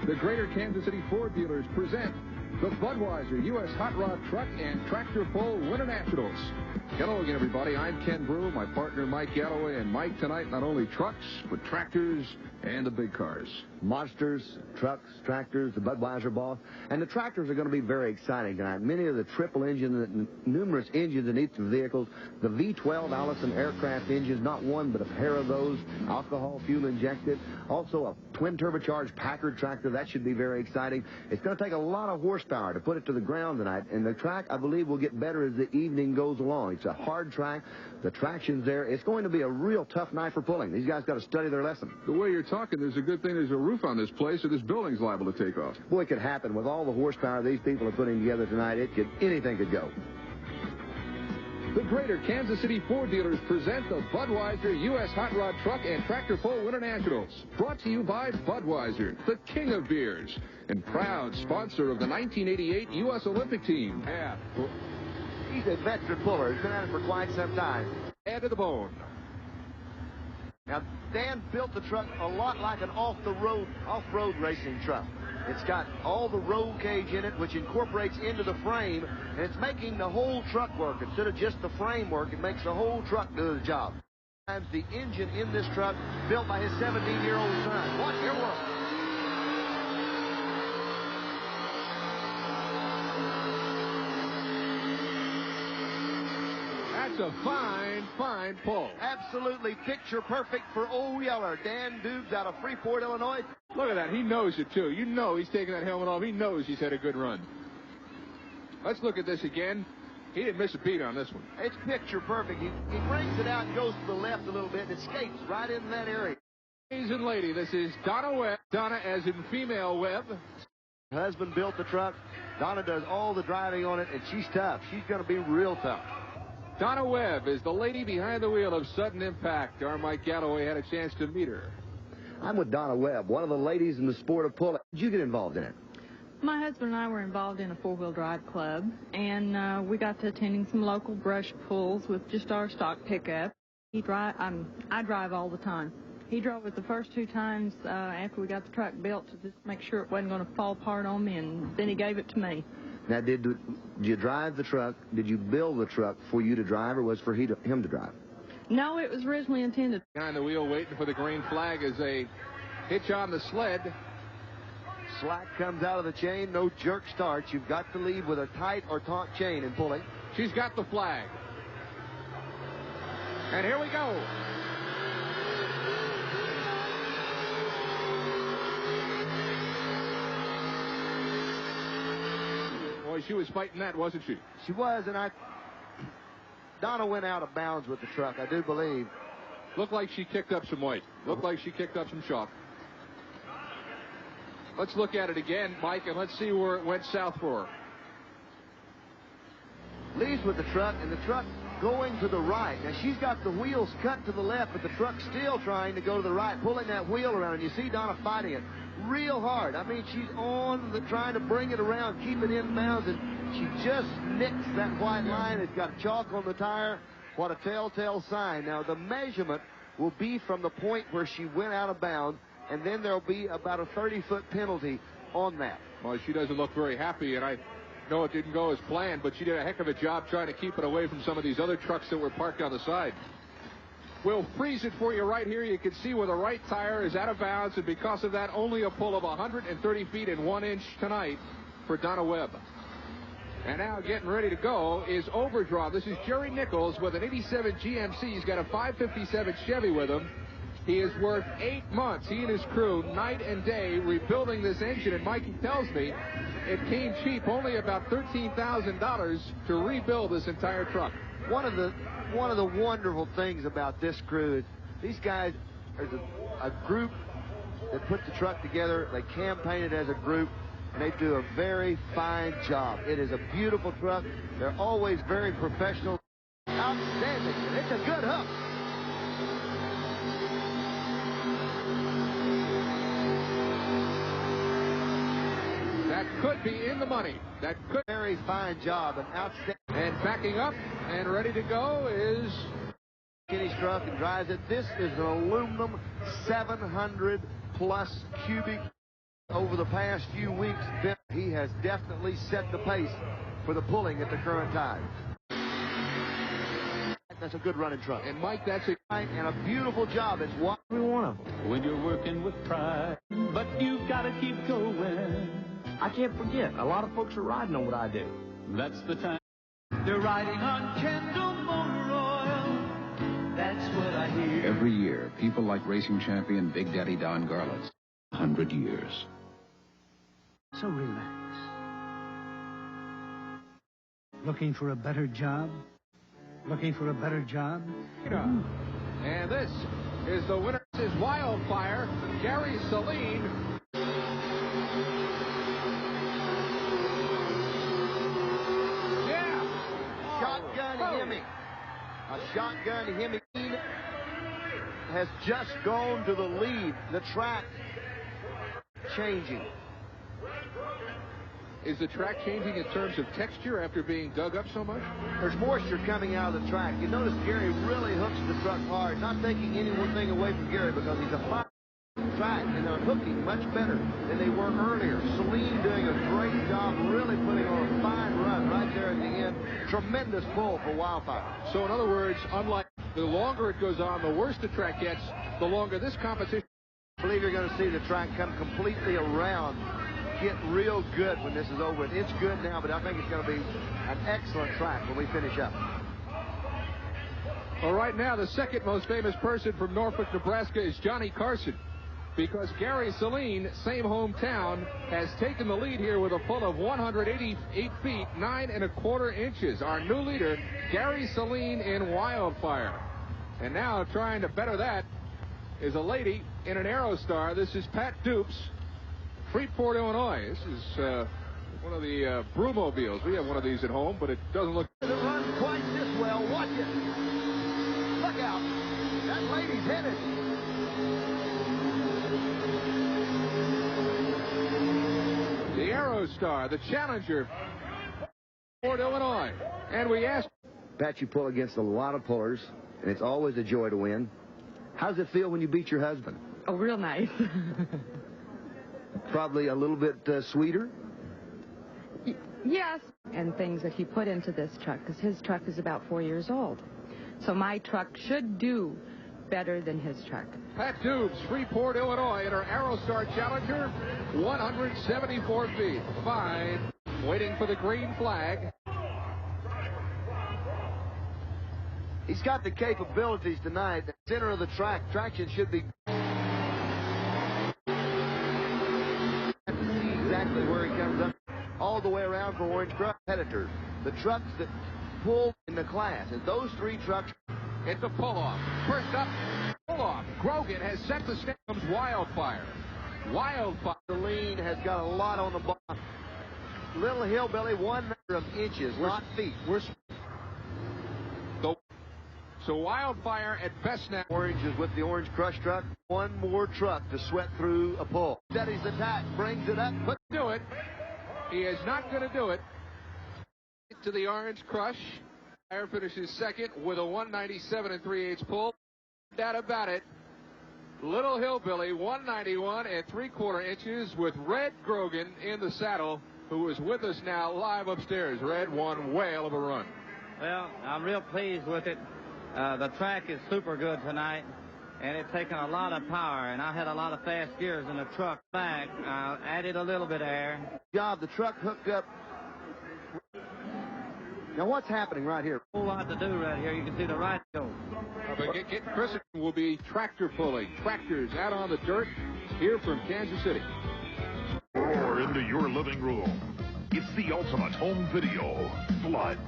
The Greater Kansas City Ford dealers present the Budweiser U.S. Hot Rod Truck and Tractor Pull Winternationals. Hello again, everybody. I'm Ken Brew, my partner Mike Galloway, and Mike tonight, not only trucks, but tractors and the big cars. Monsters, trucks, tractors, the Budweiser boss. And the tractors are going to be very exciting tonight. Many of the triple engine, numerous engines in each of the vehicles. The V12 Allison aircraft engines, not one, but a pair of those, alcohol fuel injected. Also a twin turbocharged Packard tractor. That should be very exciting. It's going to take a lot of horsepower to put it to the ground tonight. And the track, I believe, will get better as the evening goes along. It's a hard track. The traction's there. It's going to be a real tough night for pulling. These guys got to study their lesson. The way you're talking, there's a good thing there's a roof on this place, or this building's liable to take off. Boy, it could happen. With all the horsepower these people are putting together tonight, anything could go. The Greater Kansas City Ford dealers present the Budweiser U.S. Hot Rod Truck and Tractor Pull Winternationals. Brought to you by Budweiser, the king of beers, and proud sponsor of the 1988 U.S. Olympic team. He's a veteran puller. He's been at it for quite some time. Add to the bone. Now, Dan built the truck a lot like an off-road racing truck. It's got all the roll cage in it, which incorporates into the frame, and it's making the whole truck work. Instead of just the frame work, it makes the whole truck do the job. The engine in this truck, built by his 17-year-old son. Watch your work. That's a fine, fine pull. Absolutely picture perfect for Old Yeller. Dan Dubes out of Freeport, Illinois. Look at that. He knows it, too. You know he's taking that helmet off. He knows he's had a good run. Let's look at this again. He didn't miss a beat on this one. It's picture perfect. He brings it out and goes to the left a little bit and escapes right in that area. Ladies and ladies, this is Donna Webb. Donna as in female Webb. Her husband built the truck. Donna does all the driving on it, and she's tough. She's going to be real tough. Donna Webb is the lady behind the wheel of Sudden Impact. Our Mike Galloway had a chance to meet her. I'm with Donna Webb, one of the ladies in the sport of pulling. Did you get involved in it? My husband and I were involved in a four-wheel drive club, and we got to attending some local brush pulls with just our stock pickup. I drive all the time. He drove it the first two times after we got the truck built to just make sure it wasn't going to fall apart on me, and then he gave it to me. Now, did you drive the truck? Did you build the truck for you to drive, or was it for him to drive? No, it was originally intended. Behind the wheel waiting for the green flag as they hitch on the sled. Slack comes out of the chain, no jerk starts. You've got to leave with a tight or taut chain in pulling. She's got the flag. And here we go. Boy, she was fighting that, wasn't she? She was, and Donna went out of bounds with the truck, I do believe. Looked like she kicked up some weight. Looked like she kicked up some shock. Let's look at it again, Mike, and let's see where it went south for her. Leaves with the truck, and the truck going to the right. Now, she's got the wheels cut to the left, but the truck's still trying to go to the right, pulling that wheel around. And you see Donna fighting it real hard. I mean, she's trying to bring it around, keep it in bounds, and she just nicks that white line. It's got chalk on the tire. What a telltale sign. Now, the measurement will be from the point where she went out of bounds, and then there'll be about a 30-foot penalty on that. Well, she doesn't look very happy, and I know it didn't go as planned, but she did a heck of a job trying to keep it away from some of these other trucks that were parked on the side. We'll freeze it for you right here. You can see where the right tire is out of bounds, and because of that, only a pull of 130 feet and 1 inch tonight for Donna Webb. And now getting ready to go is Overdraw. This is Jerry Nichols with an 87 GMC. He's got a 557 Chevy with him. He is worth 8 months, he and his crew, night and day, rebuilding this engine. And Mikey tells me it came cheap, only about $13,000 to rebuild this entire truck. One of the wonderful things about this crew is these guys are a group that put the truck together. They campaign it as a group, and they do a very fine job. It is a beautiful truck. They're always very professional. Outstanding. And it's a good hook. That could be in the money. That could. Very fine job and outstanding. And backing up, And ready to go is Kenny's truck and drives it. This is an aluminum 700-plus cubic. Over the past few weeks, he has definitely set the pace for the pulling at the current time. That's a good running truck. And Mike, that's and a beautiful job. It's what we want. When you're working with pride, but you've got to keep going. I can't forget, a lot of folks are riding on what I do. That's the time. They're riding on Kendall Motor Oil. That's what I hear. Every year, people like racing champion Big Daddy Don Garlitz. 100 years. So relax. Looking for a better job? Looking for a better job? And this is the winner. This is Wildfire, Gary Saline. Yeah. Shotgun Hemi. A shotgun Hemi has just gone to the lead. The track changing. Is the track changing in terms of texture after being dug up so much? There's moisture coming out of the track. You notice Gary really hooks the truck hard, not taking any one thing away from Gary because he's a fine track, and they're hooking much better than they were earlier. Celine doing a great job, really putting on a fine run right there at the end. Tremendous pull for Wildfire. So in other words, unlike the longer it goes on, the worse the track gets, the longer this competition. I believe you're going to see the track come completely around, get real good when this is over. It's good now, but I think it's going to be an excellent track when we finish up. Well, right now, the second most famous person from Norfolk, Nebraska is Johnny Carson, because Gary Saline, same hometown, has taken the lead here with a pull of 188 feet, 9 1/4 inches. Our new leader, Gary Saline in Wildfire. And now trying to better that is a lady in an Aerostar. This is Pat Dupes, Freeport, Illinois. This is one of the Brewmobiles. We have one of these at home, but it doesn't look. It runs quite this well. Watch it. Look out. That lady's headed. The Aerostar, the Challenger, Freeport, Illinois. And we asked. Pat, you pull against a lot of pullers, and it's always a joy to win. How does it feel when you beat your husband? Oh, real nice. Probably a little bit sweeter? Yes. And things that he put into this truck, because his truck is about 4 years old. So my truck should do better than his truck. Pat Dupes, Freeport, Illinois, in her Aerostar Challenger, 174 feet. Fine. Waiting for the green flag. He's got the capabilities tonight. The center of the track, traction should be. Have to see exactly where he comes up. All the way around for Orange Crush competitors. The trucks that pull in the class. And those three trucks. It's a pull-off. First up, pull-off. Grogan has set the stage. Wildfire. Wildfire. Celine has got a lot on the bottom. Little Hillbilly, 1 number of inches, not feet. So Wildfire at best now. Orange is with the Orange Crush truck. One more truck to sweat through a pull. Steadies the attack, brings it up. Do it. He is not going to do it. To the Orange Crush. Fire finishes second with a 197 3/8 pull. That about it. Little Hillbilly, 191 3/4 inches with Red Grogan in the saddle, who is with us now live upstairs. Red, one whale of a run. Well, I'm real pleased with it. The track is super good tonight, and it's taken a lot of power, and I had a lot of fast gears in the truck back. I added a little bit of air. Job, the truck hooked up. Now, what's happening right here? A whole lot to do right here. You can see the right go. But Chris will be tractor pulling. Tractors out on the dirt here from Kansas City. Roar into your living room. It's the ultimate home video. Blood,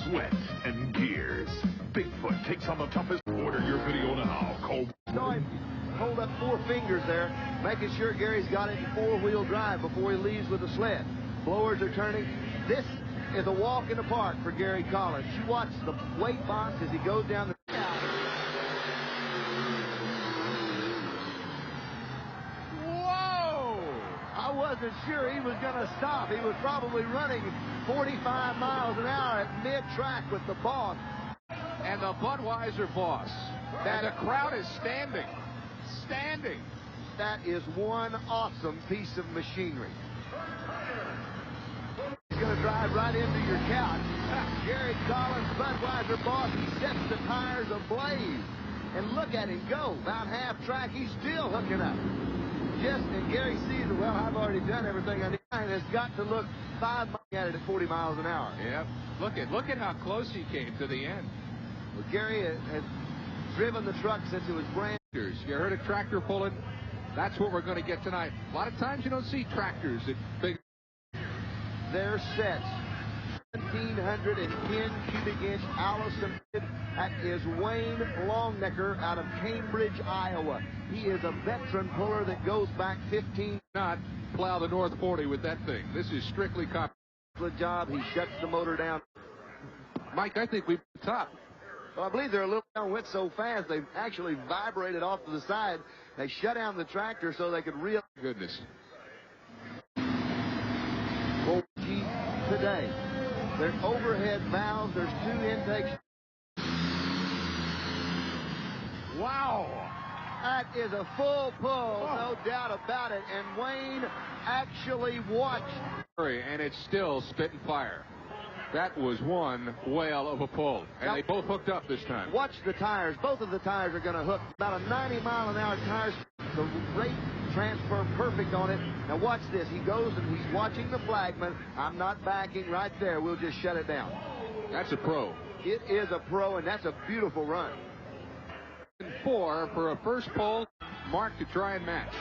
sweat, and gears. Bigfoot takes on the toughest. Order your video now. Call. Hold up 4 fingers there, making sure Gary's got it in 4-wheel drive before he leaves with the sled. Blowers are turning. This is a walk in the park for Gary Collins. You watch the weight box as he goes down the. Whoa! How was wasn't sure he was going to stop. He was probably running 45 miles an hour at mid-track with the boss. And the Budweiser boss. And the crowd is standing. Standing. That is one awesome piece of machinery. He's going to drive right into your couch. Gary Collins, Budweiser boss, he sets the tires ablaze. And look at him go. About half track, he's still hooking up. And Gary sees it. Well, I've already done everything I need. And has got to look 5 miles at it at 40 miles an hour. Yep. Look at how close he came to the end. Well, Gary has driven the trucks into his brand. You heard a tractor pulling? That's what we're going to get tonight. A lot of times you don't see tractors at big. Their sets. 1,710 cubic inch Allison. That is Wayne Longnecker out of Cambridge, Iowa. He is a veteran puller that goes back 15. Not plow the North 40 with that thing. This is strictly copy. Good job. He shuts the motor down. Mike, I think we're top. Well, I believe they're a little down. Went so fast they actually vibrated off to the side. They shut down the tractor so they could reel. Goodness. Oh, Jeep today. There's overhead valves. There's 2 intakes. Wow. That is a full pull, no doubt about it. And Wayne actually watched. And it's still spitting fire. That was one whale of a pull. And they both hooked up this time. Watch the tires. Both of the tires are going to hook. About a 90 mile an hour tire. The rate transfer perfect on it. Now watch this. He goes and he's watching the flagman. I'm not backing right there. We'll just shut it down. That's a pro. It is a pro, and that's a beautiful run. 4 for a first pull. Mark to try and match.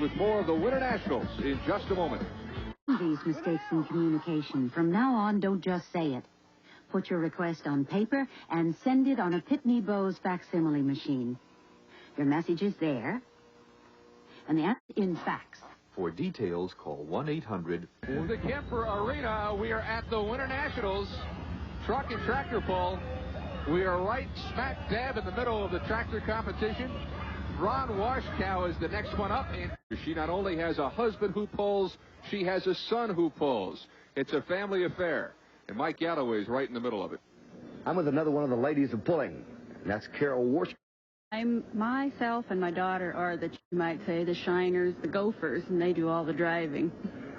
With more of the Winter Nationals in just a moment. These mistakes in communication. From now on, don't just say it. Put your request on paper and send it on a Pitney Bowes facsimile machine. Your message is there, and the answer in fax. For details, call 1-800. The Kemper Arena. We are at the Winter Nationals. Truck and tractor pull. We are right smack dab in the middle of the tractor competition. Ron Washkow is the next one up. And she not only has a husband who pulls, she has a son who pulls. It's a family affair. And Mike Galloway is right in the middle of it. I'm with another one of the ladies of pulling. And that's Carol Washkow. Myself and my daughter are you might say, the shiners, the gophers, and they do all the driving.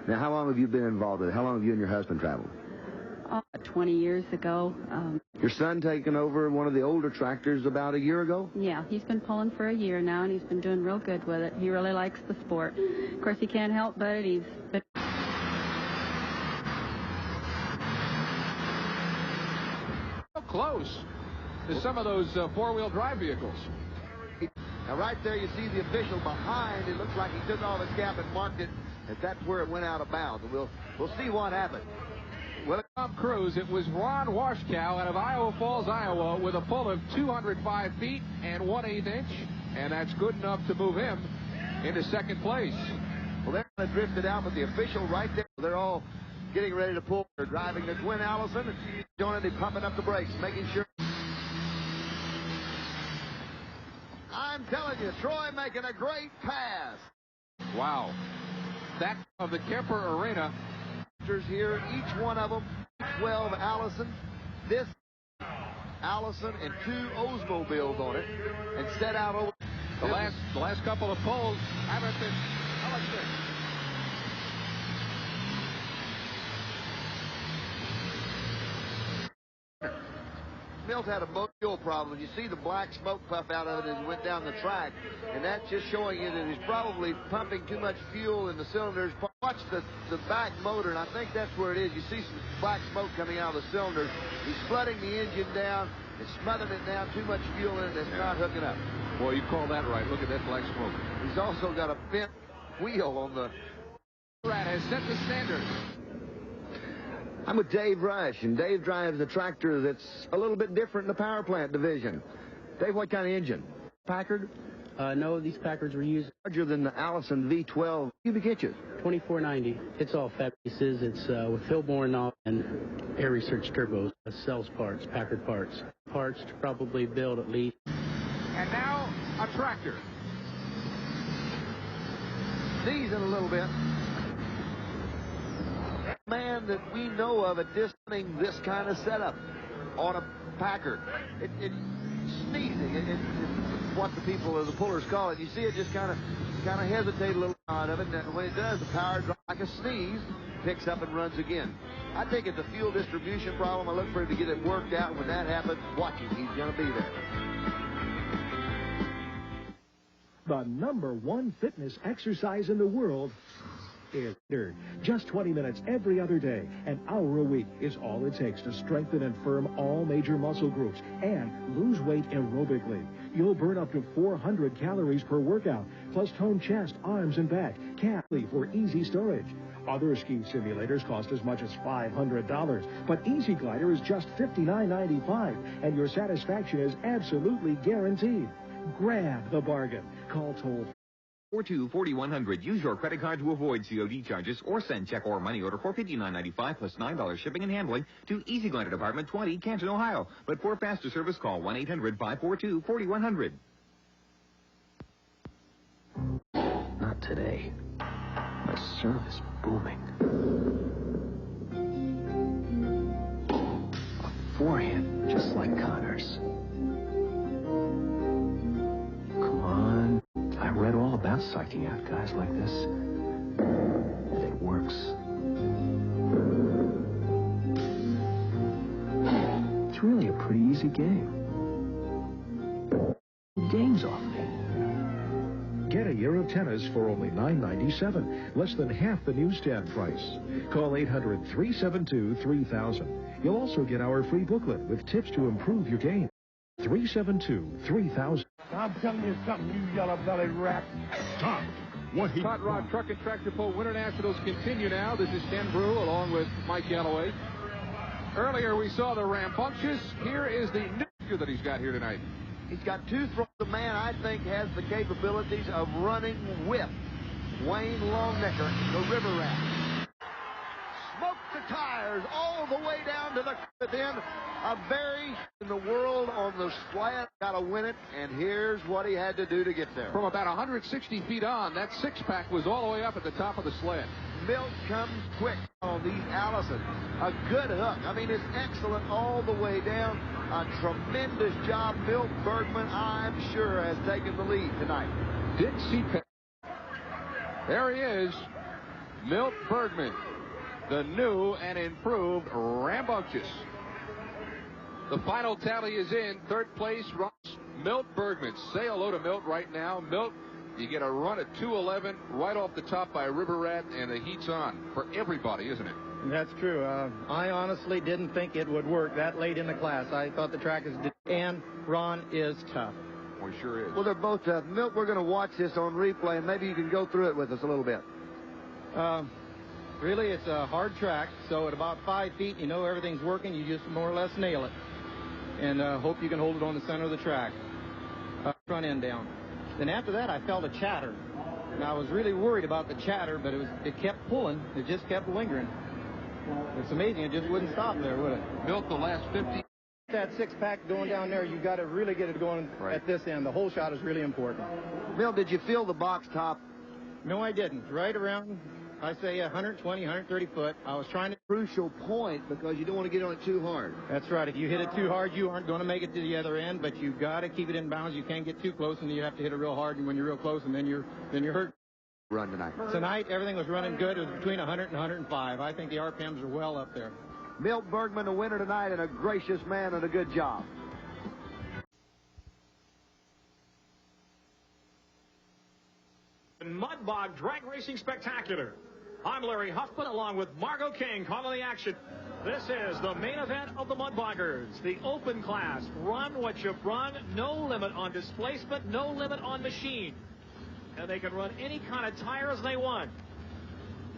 Now, how long have you been involved with it? How long have you and your husband traveled? 20 years ago. Your son taken over one of the older tractors about a year ago? Yeah, he's been pulling for a year now, and he's been doing real good with it. He really likes the sport. Of course, he can't help but it. He's been... Close to some of those four-wheel drive vehicles. Now, right there, you see the official behind. It looks like he took off his cap and marked it as that's where it went out of bounds. We'll see what happened. Well, Tom Cruise, it was Ron Washkow out of Iowa Falls, Iowa, with a pull of 205 feet and 1/8 inch, and that's good enough to move him into second place. Well, they're going to drift it out, but the official right there, they're all getting ready to pull. They're driving the twin Allison, and she's joining it, pumping up the brakes, making sure. I'm telling you, Troy making a great pass. Wow. That of the Kemper Arena. Here, each one of them, 12 Allison, this Allison, and 2 Oldsmobiles on it, and set out over. The last couple of polls haven't been. How much this? Mills had a fuel problem. You see the black smoke puff out of it as it went down the track, and that's just showing you that he's probably pumping too much fuel in the cylinders. Watch the back motor, and I think that's where it is. You see some black smoke coming out of the cylinders. He's flooding the engine down. It's smothering it down. Too much fuel in it. It's not hooking up. Boy, you call that right. Look at that black smoke. He's also got a bent wheel on the... Rat has set the standard. I'm with Dave Rush, and Dave drives a tractor that's a little bit different in the power plant division. Dave, what kind of engine? Packard? No, these Packards were used larger than the Allison V12 cubic inches. 2490. It's all fat pieces. It's with Philborn and Air Research turbos. Sells parts, Packard parts. Parts to probably build at least. And now a tractor. sneezing a little bit. Man that we know of at this kind of setup on a Packard. It's sneezing. It's what the people of the pullers call it. You see it just kind of hesitate a little out of it, and when it does, the power drops like a sneeze, picks up and runs again. I think it's a fuel distribution problem. I look for him to get it worked out. When that happens, watch him. He's going to be there. The #1 fitness exercise in the world is just 20 minutes every other day. An hour a week is all it takes to strengthen and firm all major muscle groups and lose weight aerobically. You'll burn up to 400 calories per workout, plus tone chest, arms, and back, calfly for easy storage. Other ski simulators cost as much as $500, but Easy Glider is just $59.95, and your satisfaction is absolutely guaranteed. Grab the bargain. Call toll 42-4100. Use your credit card to avoid COD charges or send check or money order for $59.95 plus $9 shipping and handling to Easy Glider Department 20, Canton, Ohio. But for faster service, call 1-800-542-4100. Not today. My service booming. A forehand just like Connor's. Come on. I read all about psyching out guys like this. And it works. It's really a pretty easy game. Game's off me. Get a year of tennis for only $9.97, less than half the newsstand price. Call 800-372-3000. You'll also get our free booklet with tips to improve your game. 372-3000. I'm telling you something, you yellow-bellied rat. Stop. Hot Rod Truck and Tractor Pull Winter Nationals continue now. This is Ken Brew along with Mike Galloway. Earlier we saw the rambunctious. Here is the new that he's got here tonight. He's got two throws. The man, I think, has the capabilities of running with Wayne Longnecker, the River Rat. Smoke the tires all the way down to the then. A very in the world on the slant. Got to win it, and here's what he had to do to get there. From about 160 feet on, that six-pack was all the way up at the top of the sled. Milt comes quick on these Allison. A good hook. I mean, it's excellent all the way down. A tremendous job. Milt Bergman, I'm sure, has taken the lead tonight. Didn't see. There he is, Milt Bergman, the new and improved rambunctious. The final tally is in. Third place, Milt Bergman. Say hello to Milt right now. Milt, you get a run at 2:11 right off the top by River Rat, and the heat's on for everybody, isn't it? That's true. I honestly didn't think it would work that late in the class. I thought the track is... And Ron is tough. Well, he sure is. Well, they're both tough. Milt, we're going to watch this on replay, and maybe you can go through it with us a little bit. Really, it's a hard track, so at about 5 feet, you know everything's working. You just more or less nail it. And hope you can hold it on the center of the track. Front end down. Then after that, I felt a chatter. And I was really worried about the chatter, but it kept pulling. It just kept lingering. It's amazing. It just wouldn't stop there, would it? Milt, the last 50. That six-pack going down there, you've got to really get it going at this end. The whole shot is really important. Milt, did you feel the box top? No, I didn't. Right around, I say, 120, 130 foot. I was trying to... Crucial point, because you don't want to get on it too hard. That's right. If you hit it too hard, you aren't going to make it to the other end, but you've got to keep it in bounds. You can't get too close, and you have to hit it real hard, and when you're real close, and then you're hurt. Run tonight. Tonight, everything was running good. It was between 100 and 105. I think the RPMs are well up there. Milt Bergman, the winner tonight, and a gracious man and a good job. Mud Bog Drag Racing Spectacular. I'm Larry Huffman along with Margot King calling the action. This is the main event of the Mud Boggers, the open class. Run what you brung, no limit on displacement, no limit on machine. And they can run any kind of tires they want.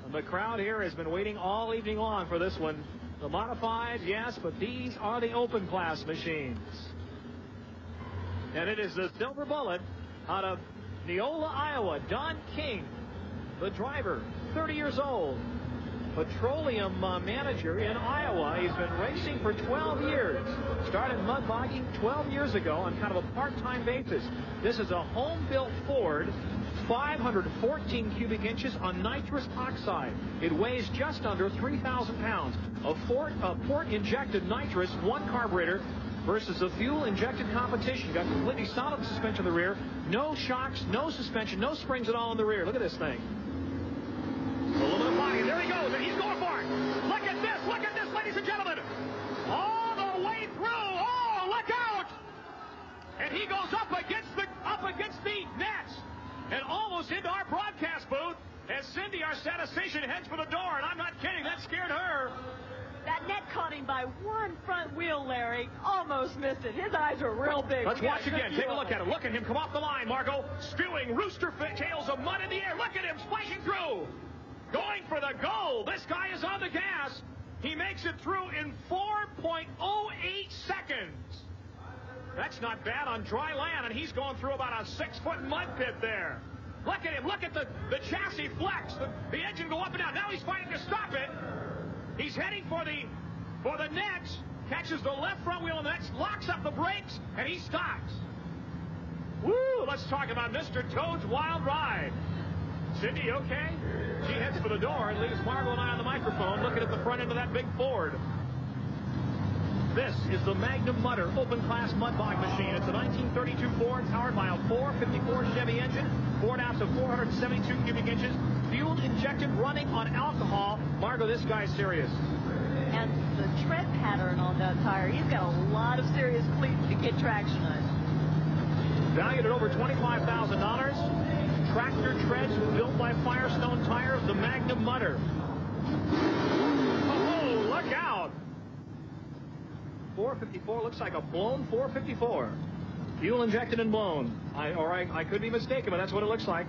And the crowd here has been waiting all evening long for this one. The modified, yes, but these are the open class machines. And it is the Silver Bullet out of Neola, Iowa, Don King, the driver, 30 years old, petroleum manager in Iowa. He's been racing for 12 years. Started mud bogging 12 years ago on kind of a part-time basis. This is a home-built Ford 514 cubic inches on nitrous oxide. It weighs just under 3,000 pounds. A port-injected nitrous, one carburetor, versus a fuel-injected competition. Got completely solid suspension in the rear. No shocks, no suspension, no springs at all in the rear. Look at this thing. Aluminum body. There he goes, and he's going for it. Look at this, ladies and gentlemen. All the way through. Oh, look out! And he goes up against the nets and almost into our broadcast booth as Cindy, our statistician, heads for the door. And I'm not kidding, that scared her. That net caught him by one front wheel, Larry. Almost missed it. His eyes are real big. Let's watch again. Take a look at him. Look at him come off the line, Margot. Spewing rooster tails of mud in the air. Look at him splashing through. Going for the goal. This guy is on the gas. He makes it through in 4.08 seconds. That's not bad on dry land, and he's going through about a 6-foot mud pit there. Look at him. Look at the chassis flex. The engine go up and down. Now he's fighting to stop it. He's heading for the nets, catches the left front wheel on the nets, locks up the brakes, and he stops. Woo! Let's talk about Mr. Toad's Wild Ride. Cindy, okay? She heads for the door and leaves Margot and I on the microphone looking at the front end of that big Ford. This is the Magnum Mudder open-class mud bog machine. It's a 1932 Ford powered by a 454 Chevy engine, 4 out of 472 cubic inches, fuel injected, running on alcohol. Margot, this guy's serious. And the tread pattern on that tire, he's got a lot of serious cleats to get traction on. Valued at over $25,000. Tractor treads built by Firestone Tires, the Magnum Mudder. Oh, look out! 454 looks like a blown 454. Fuel injected and blown. I couldn't be mistaken, but that's what it looks like.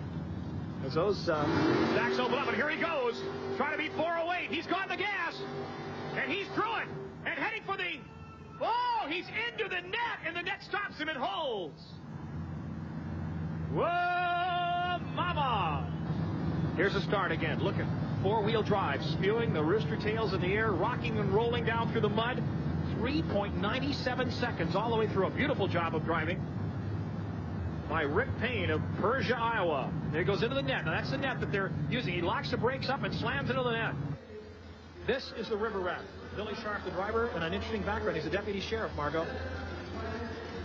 As those stacks open up, and here he goes. Trying to beat 408. He's got the gas. And he's through it. And heading for the... Oh, he's into the net, and the net stops him and holds. Whoa, mama. Here's the start again. Look at four-wheel drive, spewing the rooster tails in the air, rocking and rolling down through the mud. 3.97 seconds all the way through. A beautiful job of driving by Rick Payne of Persia, Iowa. There he goes into the net. Now that's the net that they're using. He locks the brakes up and slams into the net. This is the river rat. Billy Sharp, the driver, and an interesting background. He's a deputy sheriff, Margot.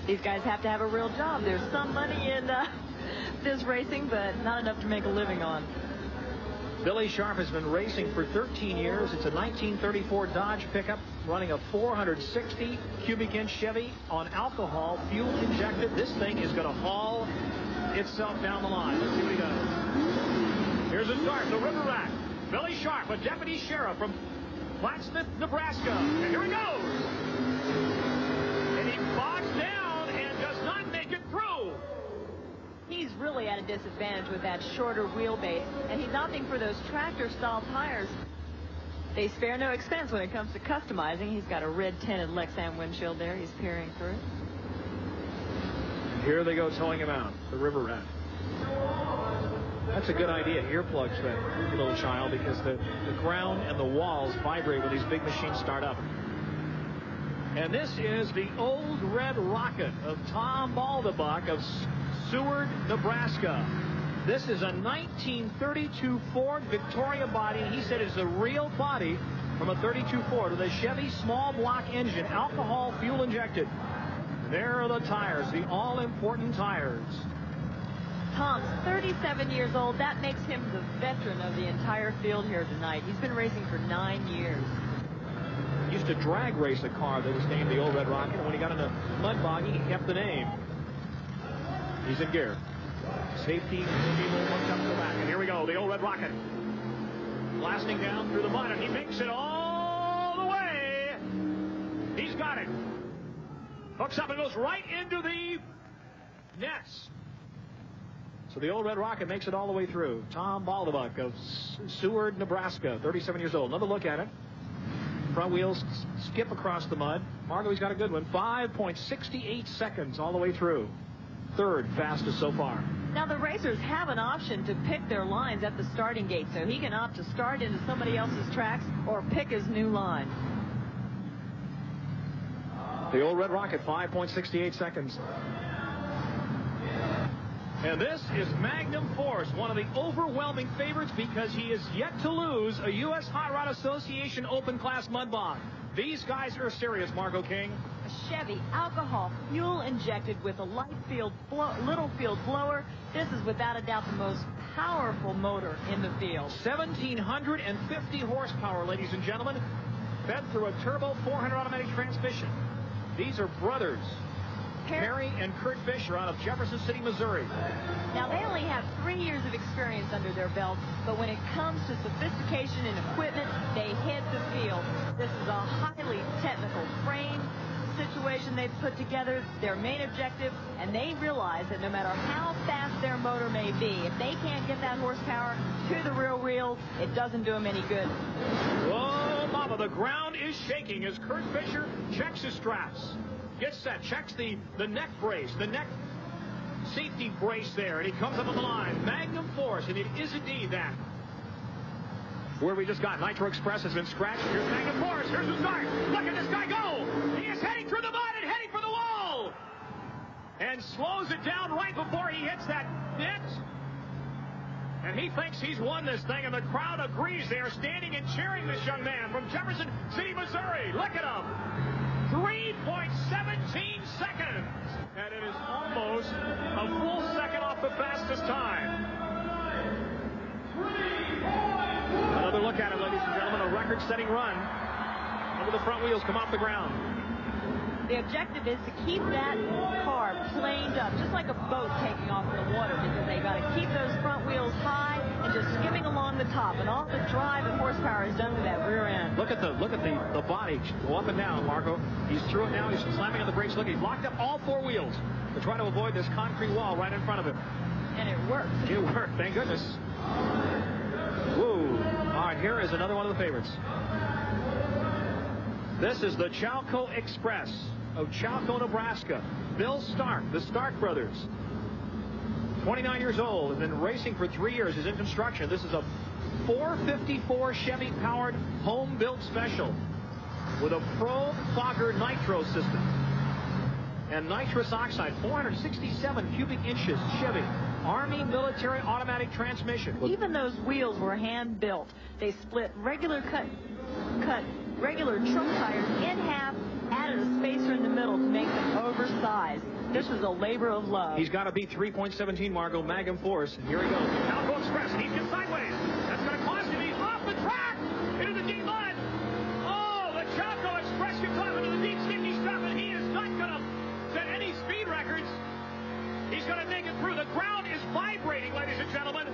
These guys have to have a real job. There's some money in this racing, but not enough to make a living on. Billy Sharp has been racing for 13 years. It's a 1934 Dodge pickup running a 460 cubic inch Chevy on alcohol, fuel injected. This thing is going to haul itself down the line. Let's see what he does. Here's the start, the river rat. Billy Sharp, a deputy sheriff from Plattsmouth, Nebraska. And here he goes. And he bogs down and does not make it through. He's really at a disadvantage with that shorter wheelbase, and he's opting for those tractor-style tires. They spare no expense when it comes to customizing. He's got a red tinted Lexan windshield there. He's peering through. And here they go towing him out, the river rat. That's a good idea. Earplugs for that little child, because the ground and the walls vibrate when these big machines start up. And this is the old red rocket of Tom Baldabuck of Seward, Nebraska. This is a 1932 Ford Victoria body. He said it's a real body from a 32 Ford with a Chevy small block engine, alcohol fuel injected. There are the tires, the all-important tires. Tom's 37 years old. That makes him the veteran of the entire field here tonight. He's been racing for 9 years. He used to drag race a car that was named the Old Red Rocket, and when he got into mud bogging, he kept the name. He's in gear. Safety looked up to the back, and here we go, the Old Red Rocket. Blasting down through the mud, and he makes it all the way. He's got it. Hooks up and goes right into the nets. So the Old Red Rocket makes it all the way through. Tom Baldabuck of Seward, Nebraska, 37 years old. Another look at it. Front wheels skip across the mud. Margot, he's got a good one. 5.68 seconds all the way through. Third fastest so far. Now the racers have an option to pick their lines at the starting gate, so he can opt to start into somebody else's tracks or pick his new line. The Old Red Rocket, 5.68 seconds. And this is Magnum Force, one of the overwhelming favorites because he is yet to lose a U.S. Hot Rod Association Open Class Mud Bog. These guys are serious, Margot King. A Chevy alcohol fuel injected with a little field blower. This is without a doubt the most powerful motor in the field. 1,750 horsepower, ladies and gentlemen, fed through a turbo 400 automatic transmission. These are brothers, Perry and Kurt Fisher, out of Jefferson City, Missouri. Now, they only have 3 years of experience under their belt, but when it comes to sophistication and equipment, they head the field. This is a highly technical frame situation they've put together, their main objective, and they realize that no matter how fast their motor may be, if they can't get that horsepower to the rear wheel, it doesn't do them any good. Whoa, mama, the ground is shaking as Kurt Fisher checks his straps. Gets set, checks the neck brace, the neck safety brace there, and he comes up on the line. Magnum Force, and it is indeed that. Where we just got, Nitro Express has been scratched. Here's Magnum Force, here's the start. Look at this guy go. He is heading through the mud and heading for the wall. And slows it down right before he hits that net. And he thinks he's won this thing, and the crowd agrees. They are standing and cheering this young man from Jefferson City, Missouri. Look at him. 3.17 seconds. And it is almost a full second off the fastest time. Another look at it, ladies and gentlemen. A record-setting run. Over the front wheels come off the ground. The objective is to keep that car planed up, just like a boat taking off in the water, because they got to keep those front wheels high and just skimming along the top. And all the drive and horsepower is done to that rear end. Look at the body go up and down, Marco. He's through it now. He's slamming on the brakes. Look, he's locked up all four wheels to try to avoid this concrete wall right in front of him. And it worked. It worked. Thank goodness. Whoa. All right, here is another one of the favorites. This is the Chalco Express of Chalco, Nebraska. Bill Stark, the Stark brothers. 29 years old and been racing for 3 years. Is in construction. This is a 454 Chevy-powered home-built special with a Pro Fogger Nitro system and nitrous oxide. 467 cubic inches Chevy. Army military automatic transmission. Even those wheels were hand-built. They split regular truck tires in half, added a spacer in the middle to make them oversized. This was a labor of love. He's got to beat 3.17 Margo, Magnum Force. Here he goes. Chalco Express, and he's just sideways. That's going to cost him. He's off the track into the deep mud. Oh, the Chalco Express gets off into the deep, sticky stuff, and he is not going to set any speed records. He's going to make it through. The ground is vibrating, ladies and gentlemen.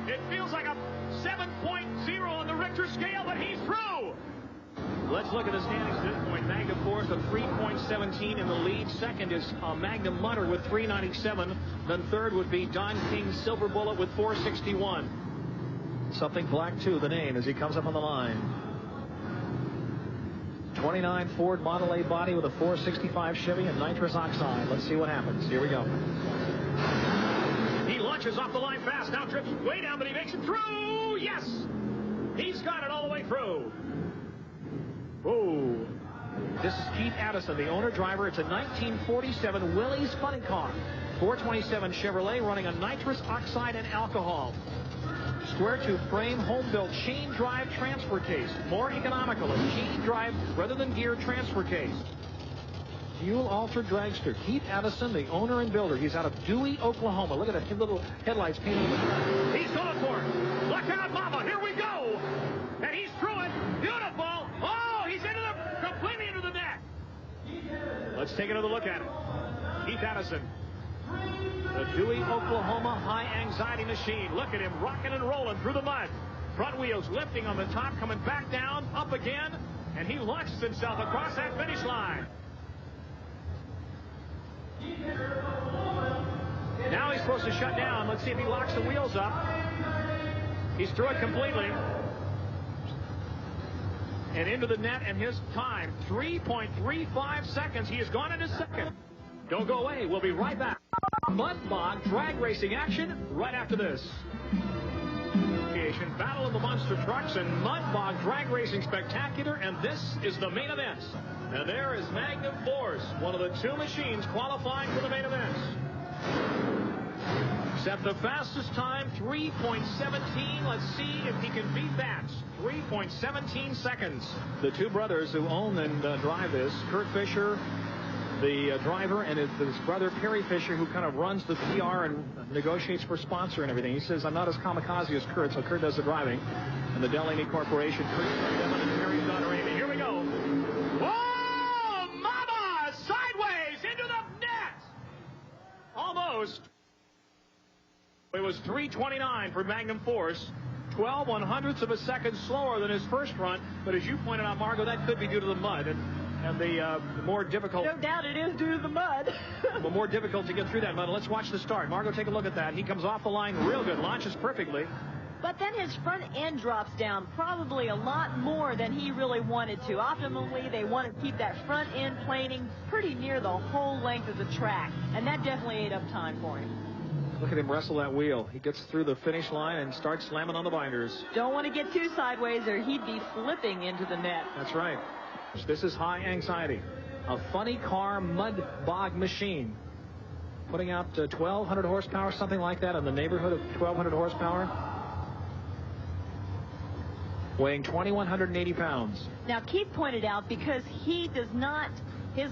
It feels like a 7.0 on the Richter scale, but he's through. Let's look at the standings at this point. Magnum Force with 3.17 in the lead. Second is Magnum Mutter with 397. Then third would be Don King's Silver Bullet with 461. Something Black 2, the name, as he comes up on the line. 29 Ford Model A body with a 465 Chevy and nitrous oxide. Let's see what happens. Here we go. He launches off the line fast. Now trips way down, but he makes it through. Yes! He's got it all the way through. Oh, this is Keith Addison, the owner-driver. It's a 1947 Willys Funny Car. 427 Chevrolet running a nitrous oxide and alcohol. Square tube frame, home-built chain drive transfer case. More economical, a chain drive rather than gear transfer case. Fuel-altered dragster. Keith Addison, the owner and builder. He's out of Dewey, Oklahoma. Look at the little headlights painted. He's going for it. Look out, mama. Here we go. And he's through it. Beautiful. Oh, he's completely into the net. Let's take another look at it. Keith Addison. The Dewey, Oklahoma high-anxiety machine. Look at him rocking and rolling through the mud. Front wheels lifting on the top, coming back down, up again, and he launches himself across that finish line. Now he's supposed to shut down. Let's see if he locks the wheels up. He's through it completely. And into the net, and his time, 3.35 seconds. He has gone into second. Don't go away. We'll be right back. Mud Bog drag racing action right after this. Battle of the Monster Trucks and Mud Bog Drag Racing Spectacular, and this is the main event. And there is Magnum Force, one of the two machines qualifying for the main event. Set the fastest time, 3.17. Let's see if he can beat that. 3.17 seconds. The two brothers who own and drive this, Kurt Fisher, the driver, and his brother Perry Fisher, who kind of runs the PR and negotiates for sponsor and everything. He says, I'm not as kamikaze as Kurt, so Kurt does the driving. And the Delaney Corporation, Kurt and Perry's daughter Amy. Here we go. Whoa, mama! Sideways into the net! Almost. It was 3:29 for Magnum Force. 12 1/100ths of a second slower than his first run. But as you pointed out, Margot, that could be due to the mud. And the more difficult... No doubt it is due to the mud. Well, more difficult to get through that mud. Let's watch the start. Margot, take a look at that. He comes off the line real good. Launches perfectly. But then his front end drops down probably a lot more than he really wanted to. Optimally, they want to keep that front end planing pretty near the whole length of the track. And that definitely ate up time for him. Look at him wrestle that wheel. He gets through the finish line and starts slamming on the binders. Don't want to get too sideways or he'd be flipping into the net. That's right. This is High Anxiety. A funny car mud bog machine. Putting out 1,200 horsepower, something like that, in the neighborhood of 1,200 horsepower. Weighing 2,180 pounds. Now, Keith pointed out because his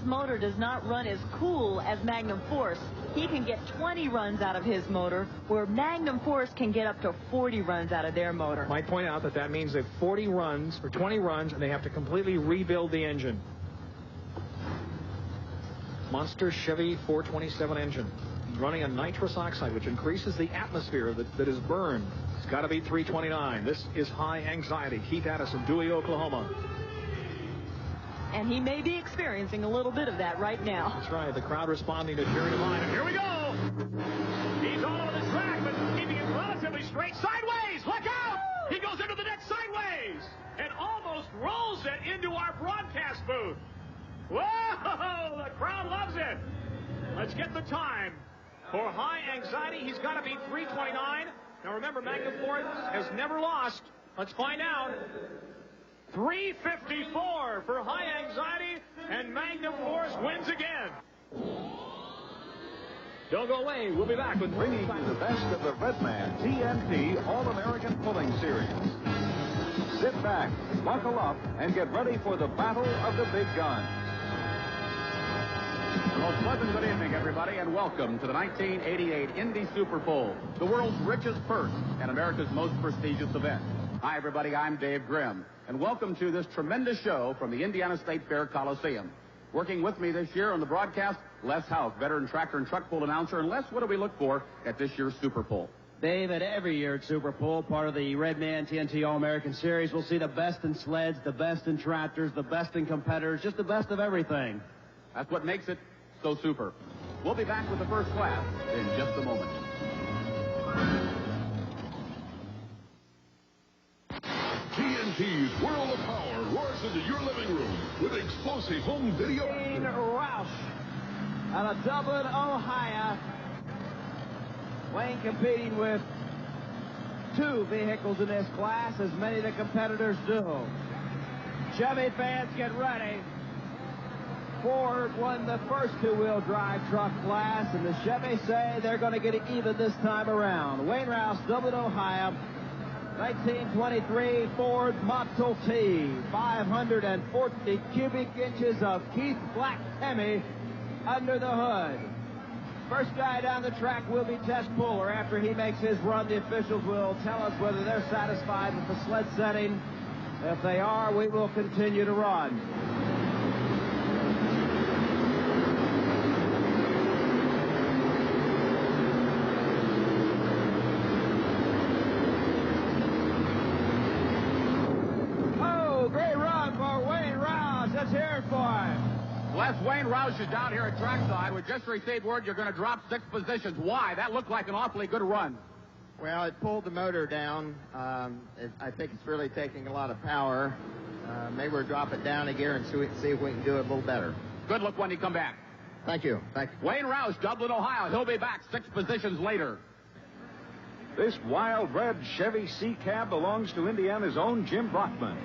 motor does not run as cool as Magnum Force. He can get 20 runs out of his motor, where Magnum Force can get up to 40 runs out of their motor. Might point out that means that 40 runs or 20 runs, and they have to completely rebuild the engine. Monster Chevy 427 engine, running on nitrous oxide, which increases the atmosphere that is burned. It's got to be 329. This is High Anxiety. Keith Addison, Dewey, Oklahoma. And he may be experiencing a little bit of that right now. That's right. The crowd responding to Jerry Devine. And here we go. He's all over the track, but keeping it relatively straight. Sideways. Look out. He goes into the net sideways and almost rolls it into our broadcast booth. Whoa! The crowd loves it. Let's get the time. For High Anxiety, he's got to be 329. Now remember, Magnum Force has never lost. Let's find out. 354 for High Anxiety, and Magnum Force wins again. Don't go away. We'll be back with bringing you the best of the Redman TNT All-American Pulling Series. Sit back, buckle up, and get ready for the battle of the big guns. Well, pleasant good evening, everybody, and welcome to the 1988 Indy Super Bowl, the world's richest purse and America's most prestigious event. Hi, everybody. I'm Dave Grimm, and welcome to this tremendous show from the Indiana State Fair Coliseum. Working with me this year on the broadcast, Les Houck, veteran tractor and truck pull announcer. And Les, what do we look for at this year's Super Bowl? Dave, at every year at Super Bowl, part of the Redman TNT All-American Series, we'll see the best in sleds, the best in tractors, the best in competitors, just the best of everything. That's what makes it so super. We'll be back with the first class in just a moment. TNT's World of Power roars into your living room with explosive home video. Wayne Roush out of Dublin, Ohio. Wayne competing with two vehicles in this class, as many of the competitors do. Chevy fans, get ready. Ford won the first two-wheel drive truck class, and the Chevy say they're going to get it even this time around. Wayne Roush, Dublin, Ohio. 1923 Ford Model T, 540 cubic inches of Keith Black Hemi under the hood. First guy down the track will be Tess Puller. After he makes his run, the officials will tell us whether they're satisfied with the sled setting. If they are, we will continue to run. Les, Wayne Roush is down here at trackside. We just received word you're going to drop 6 positions. Why? That looked like an awfully good run. Well, it pulled the motor down. I think it's really taking a lot of power. Maybe we'll drop it down a gear and see if we can do it a little better. Good luck when you come back. Thank you. Wayne Roush, Dublin, Ohio. He'll be back 6 positions later. This wild red Chevy C-Cab belongs to Indiana's own Jim Brockman.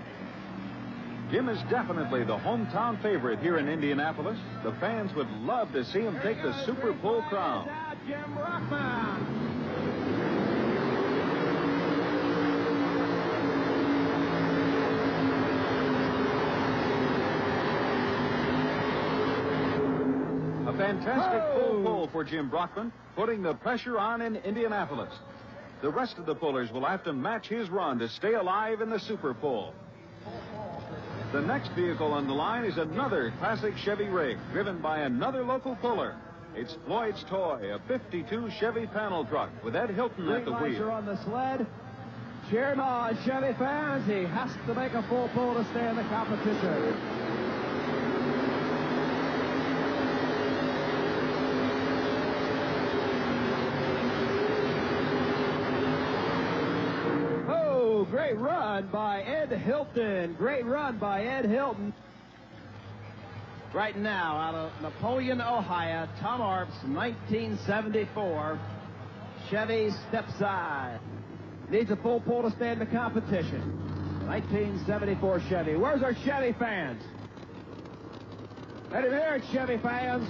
Jim is definitely the hometown favorite here in Indianapolis. The fans would love to see him take the Super Bowl crown. Jim Brockman. fantastic full pull for Jim Brockman, putting the pressure on in Indianapolis. The rest of the pullers will have to match his run to stay alive in the super pull. The next vehicle on the line is another classic Chevy rig, driven by another local puller. It's Floyd's Toy, a 52 Chevy panel truck with Ed Hilton at the Lights are wheel. on the sled. Cheering on, Chevy fans. He has to make a full pull to stay in the competition. Oh, great run by Ed Hilton. Great run by Ed Hilton. Right now, out of Napoleon, Ohio, Tom Arps, 1974, Chevy Stepside. Needs a full pull to stay in the competition. 1974 Chevy. Where's our Chevy fans? Ready to hear it, Chevy fans.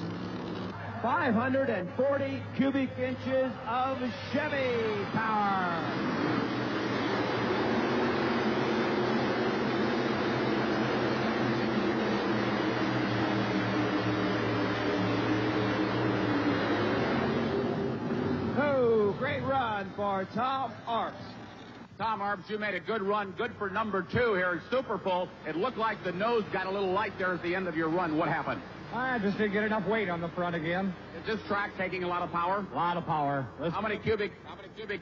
540 cubic inches of Chevy power. Great run for Tom Arps. Tom Arps, you made a good run. Good for number 2 here at Super Bowl. It looked like the nose got a little light there at the end of your run. What happened? I just didn't get enough weight on the front again. Is this track taking a lot of power? A lot of power. How many cubic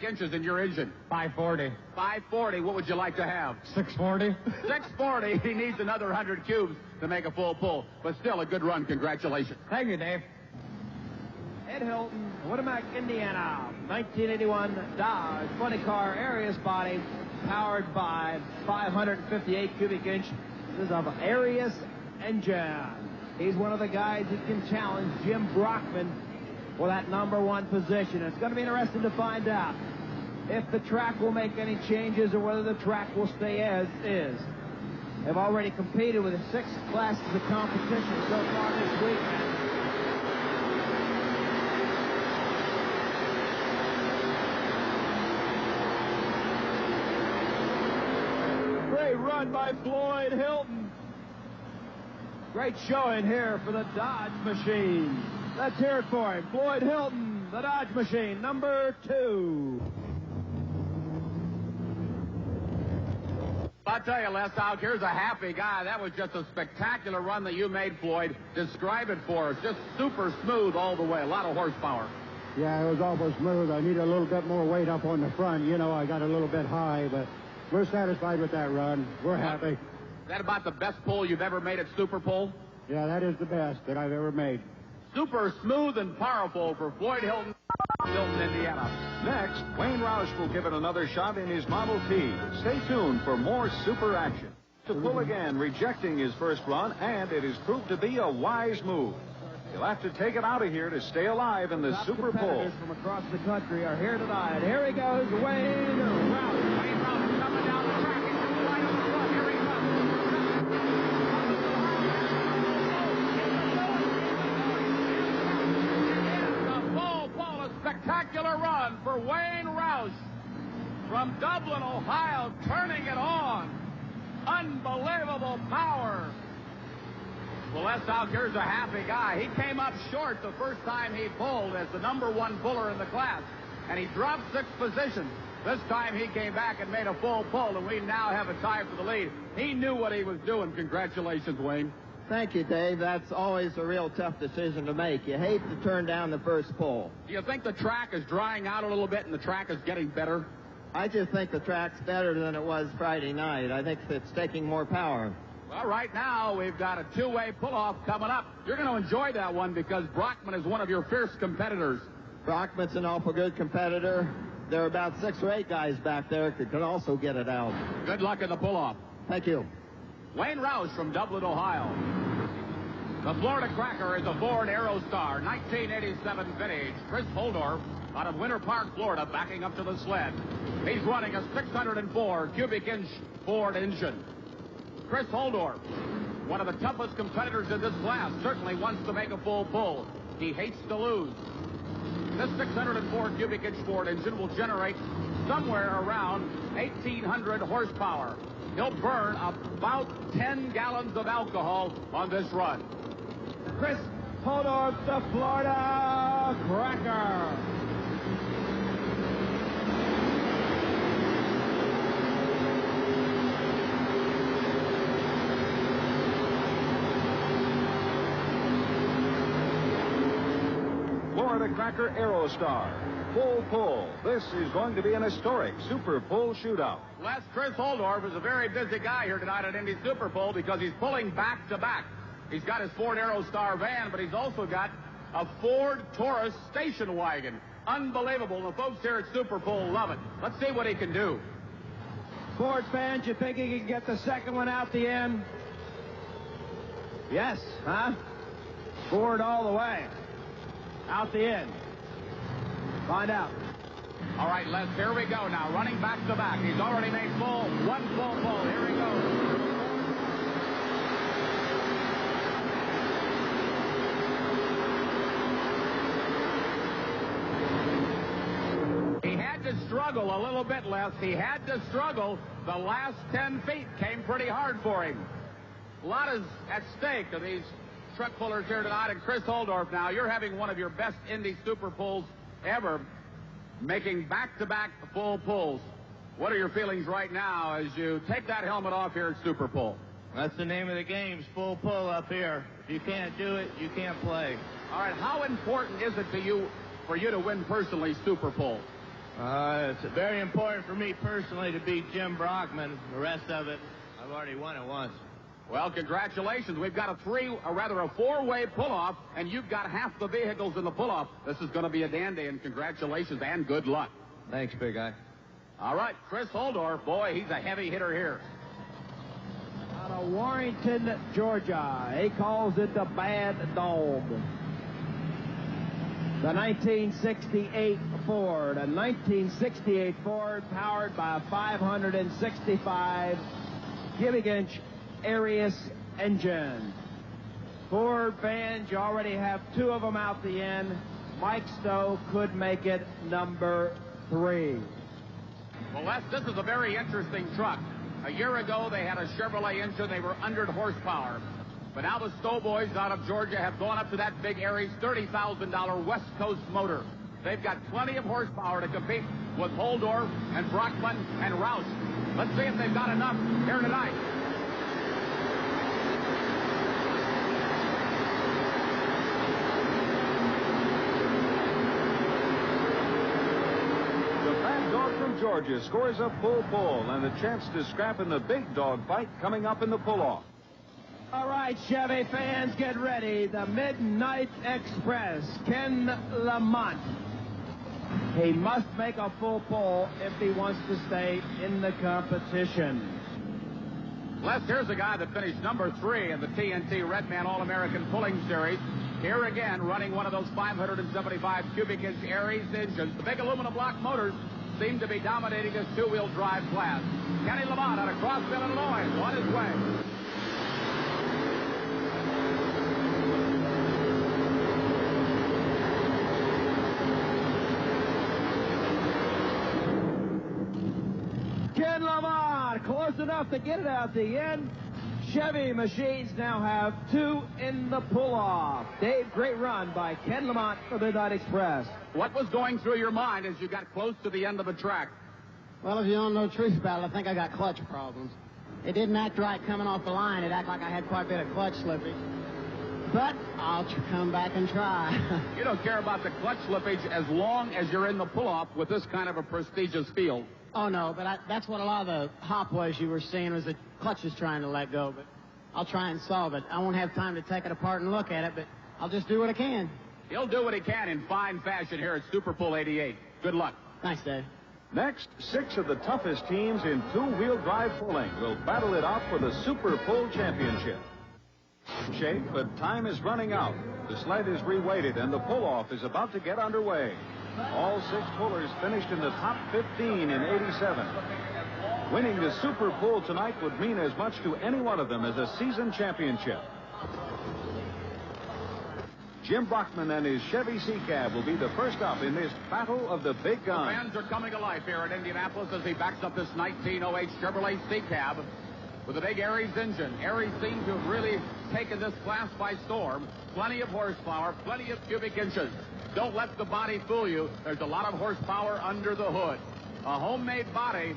inches in your engine? 540. 540. What would you like to have? 640. 640. He needs another 100 cubes to make a full pull. But still a good run. Congratulations. Thank you, Dave. Ed Hilton, Winamac, Indiana, 1981 Dodge 20-car Arius body, powered by 558 cubic inch. This is of Arius engine. He's one of the guys that can challenge Jim Brockman for that number 1 position. It's going to be interesting to find out if the track will make any changes or whether the track will stay as is. They've already competed with 6 classes of competition so far this weekend. Great run by Floyd Hilton. Great showing here for the Dodge machine. Let's hear it for him. Floyd Hilton, the Dodge machine, number 2. I'll tell you, Les, out here's a happy guy. That was just a spectacular run that you made, Floyd. Describe it for us. Just super smooth all the way. A lot of horsepower. Yeah, it was awful smooth. I need a little bit more weight up on the front. You know, I got a little bit high, but we're satisfied with that run. We're happy. Is that about the best pull you've ever made at Super Pull? Yeah, that is the best that I've ever made. Super smooth and powerful for Floyd Hilton, Indiana. Next, Wayne Roush will give it another shot in his Model T. Stay tuned for more super action. To pull again, rejecting his first run, and it has proved to be a wise move. He'll have to take it out of here to stay alive in the Super Bowl. From across the country are here tonight. Here he goes, Wayne Roush. Wayne Roush coming down the track. He's coming right on the front. Here he comes. The full pull, a spectacular run for Wayne Roush from Dublin, Ohio, turning it on. Unbelievable power. Well, Les, out here's a happy guy. He came up short the first time he pulled as the number 1 puller in the class, and he dropped 6 positions. This time he came back and made a full pull, and we now have a tie for the lead. He knew what he was doing. Congratulations, Wayne. Thank you, Dave. That's always a real tough decision to make. You hate to turn down the first pull. Do you think the track is drying out a little bit and the track is getting better? I just think the track's better than it was Friday night. I think it's taking more power. Well, right now, we've got a 2-way pull-off coming up. You're going to enjoy that one because Brockman is one of your fierce competitors. Brockman's an awful good competitor. There are about 6 or 8 guys back there that can also get it out. Good luck in the pull-off. Thank you. Wayne Roush from Dublin, Ohio. The Florida Cracker is a Ford Aerostar 1987 vintage. Chris Holdorf out of Winter Park, Florida, backing up to the sled. He's running a 604 cubic inch Ford engine. Chris Holdorf, one of the toughest competitors in this class, certainly wants to make a full pull. He hates to lose. This 604 cubic inch Ford engine will generate somewhere around 1,800 horsepower. He'll burn about 10 gallons of alcohol on this run. Chris Holdorf, the Florida Cracker. Florida Cracker Aerostar. Full pull. This is going to be an historic Super Pull shootout. Les, Chris Holdorf is a very busy guy here tonight at Indy Super Pull because he's pulling back to back. He's got his Ford Aerostar van, but he's also got a Ford Taurus station wagon. Unbelievable. The folks here at Super Pull love it. Let's see what he can do. Ford fans, you think he can get the second one out the end? Yes, huh? Ford all the way. Out the end. Find out. All right, Les, here we go now. Running back to back. He's already made one full pull. Here he goes. He had to struggle a little bit, Les. He had to struggle. The last 10 feet came pretty hard for him. A lot is at stake of these truck pullers here tonight. And Chris Holdorf, now, you're having one of your best Indy Super Pulls ever, making back-to-back full pulls. What are your feelings right now as you take that helmet off here at Super Pull? That's the name of the game, full pull up here. If you can't do it, you can't play. All right, how important is it to you for you to win personally Super Pull? It's very important for me personally to beat Jim Brockman. The rest of it, I've already won it once. Well, congratulations. We've got a four-way pull-off, and you've got half the vehicles in the pull-off. This is going to be a dandy, and congratulations and good luck. Thanks, big guy. All right, Chris Holdorf, boy, he's a heavy hitter here. Out of Warrenton, Georgia. He calls it the Bad Dog. The 1968 Ford. A 1968 Ford powered by a 565 cubic inch Arius engine. Ford fans, you already have two of them out the end. Mike Stowe could make it number 3. Well, Les, this is a very interesting truck. A year ago, they had a Chevrolet engine. They were 100 horsepower. But now the Stowe boys out of Georgia have gone up to that big Aries $30,000 West Coast motor. They've got plenty of horsepower to compete with Holdorf and Brockman and Roush. Let's see if they've got enough here tonight. Georgia scores a full pull and a chance to scrap in the big dog fight coming up in the pull-off. All right, Chevy fans, get ready. The Midnight Express, Ken Lamont. He must make a full pull if he wants to stay in the competition. Les, here's a guy that finished number 3 in the TNT Redman All-American Pulling Series. Here again, running one of those 575 cubic inch Aries engines. The big aluminum block motors seem to be dominating this two-wheel drive class. Kenny Lamont out of Crossville, Illinois, on his way. Ken Lamont, close enough to get it out the end. Chevy machines now have 2 in the pull-off. Dave, great run by Ken Lamont for the Midnight Express. What was going through your mind as you got close to the end of the track? Well, if you don't know the truth about it, I think I got clutch problems. It didn't act right coming off the line. It acted like I had quite a bit of clutch slippage. But I'll come back and try. You don't care about the clutch slippage as long as you're in the pull-off with this kind of a prestigious field. Oh, no, but that's what a lot of the hop was you were seeing, was the clutch is trying to let go. But I'll try and solve it. I won't have time to take it apart and look at it, but I'll just do what I can. He'll do what he can in fine fashion here at Super Pull 88. Good luck. Thanks, Dave. Next, 6 of the toughest teams in two-wheel drive pulling will battle it out for the Super Pull Championship. Shape, but time is running out. The sled is reweighted, and the pull-off is about to get underway. All 6 pullers finished in the top 15 in 87. Winning the Super Pull tonight would mean as much to any one of them as a season championship. Jim Brockman and his Chevy C-Cab will be the first up in this battle of the big guns. The fans are coming to life here at Indianapolis as he backs up this 1908 Chevrolet C-Cab. with the big Aries engine. Aries seems to have really taken this class by storm. Plenty of horsepower, plenty of cubic inches. Don't let the body fool you. There's a lot of horsepower under the hood. A homemade body.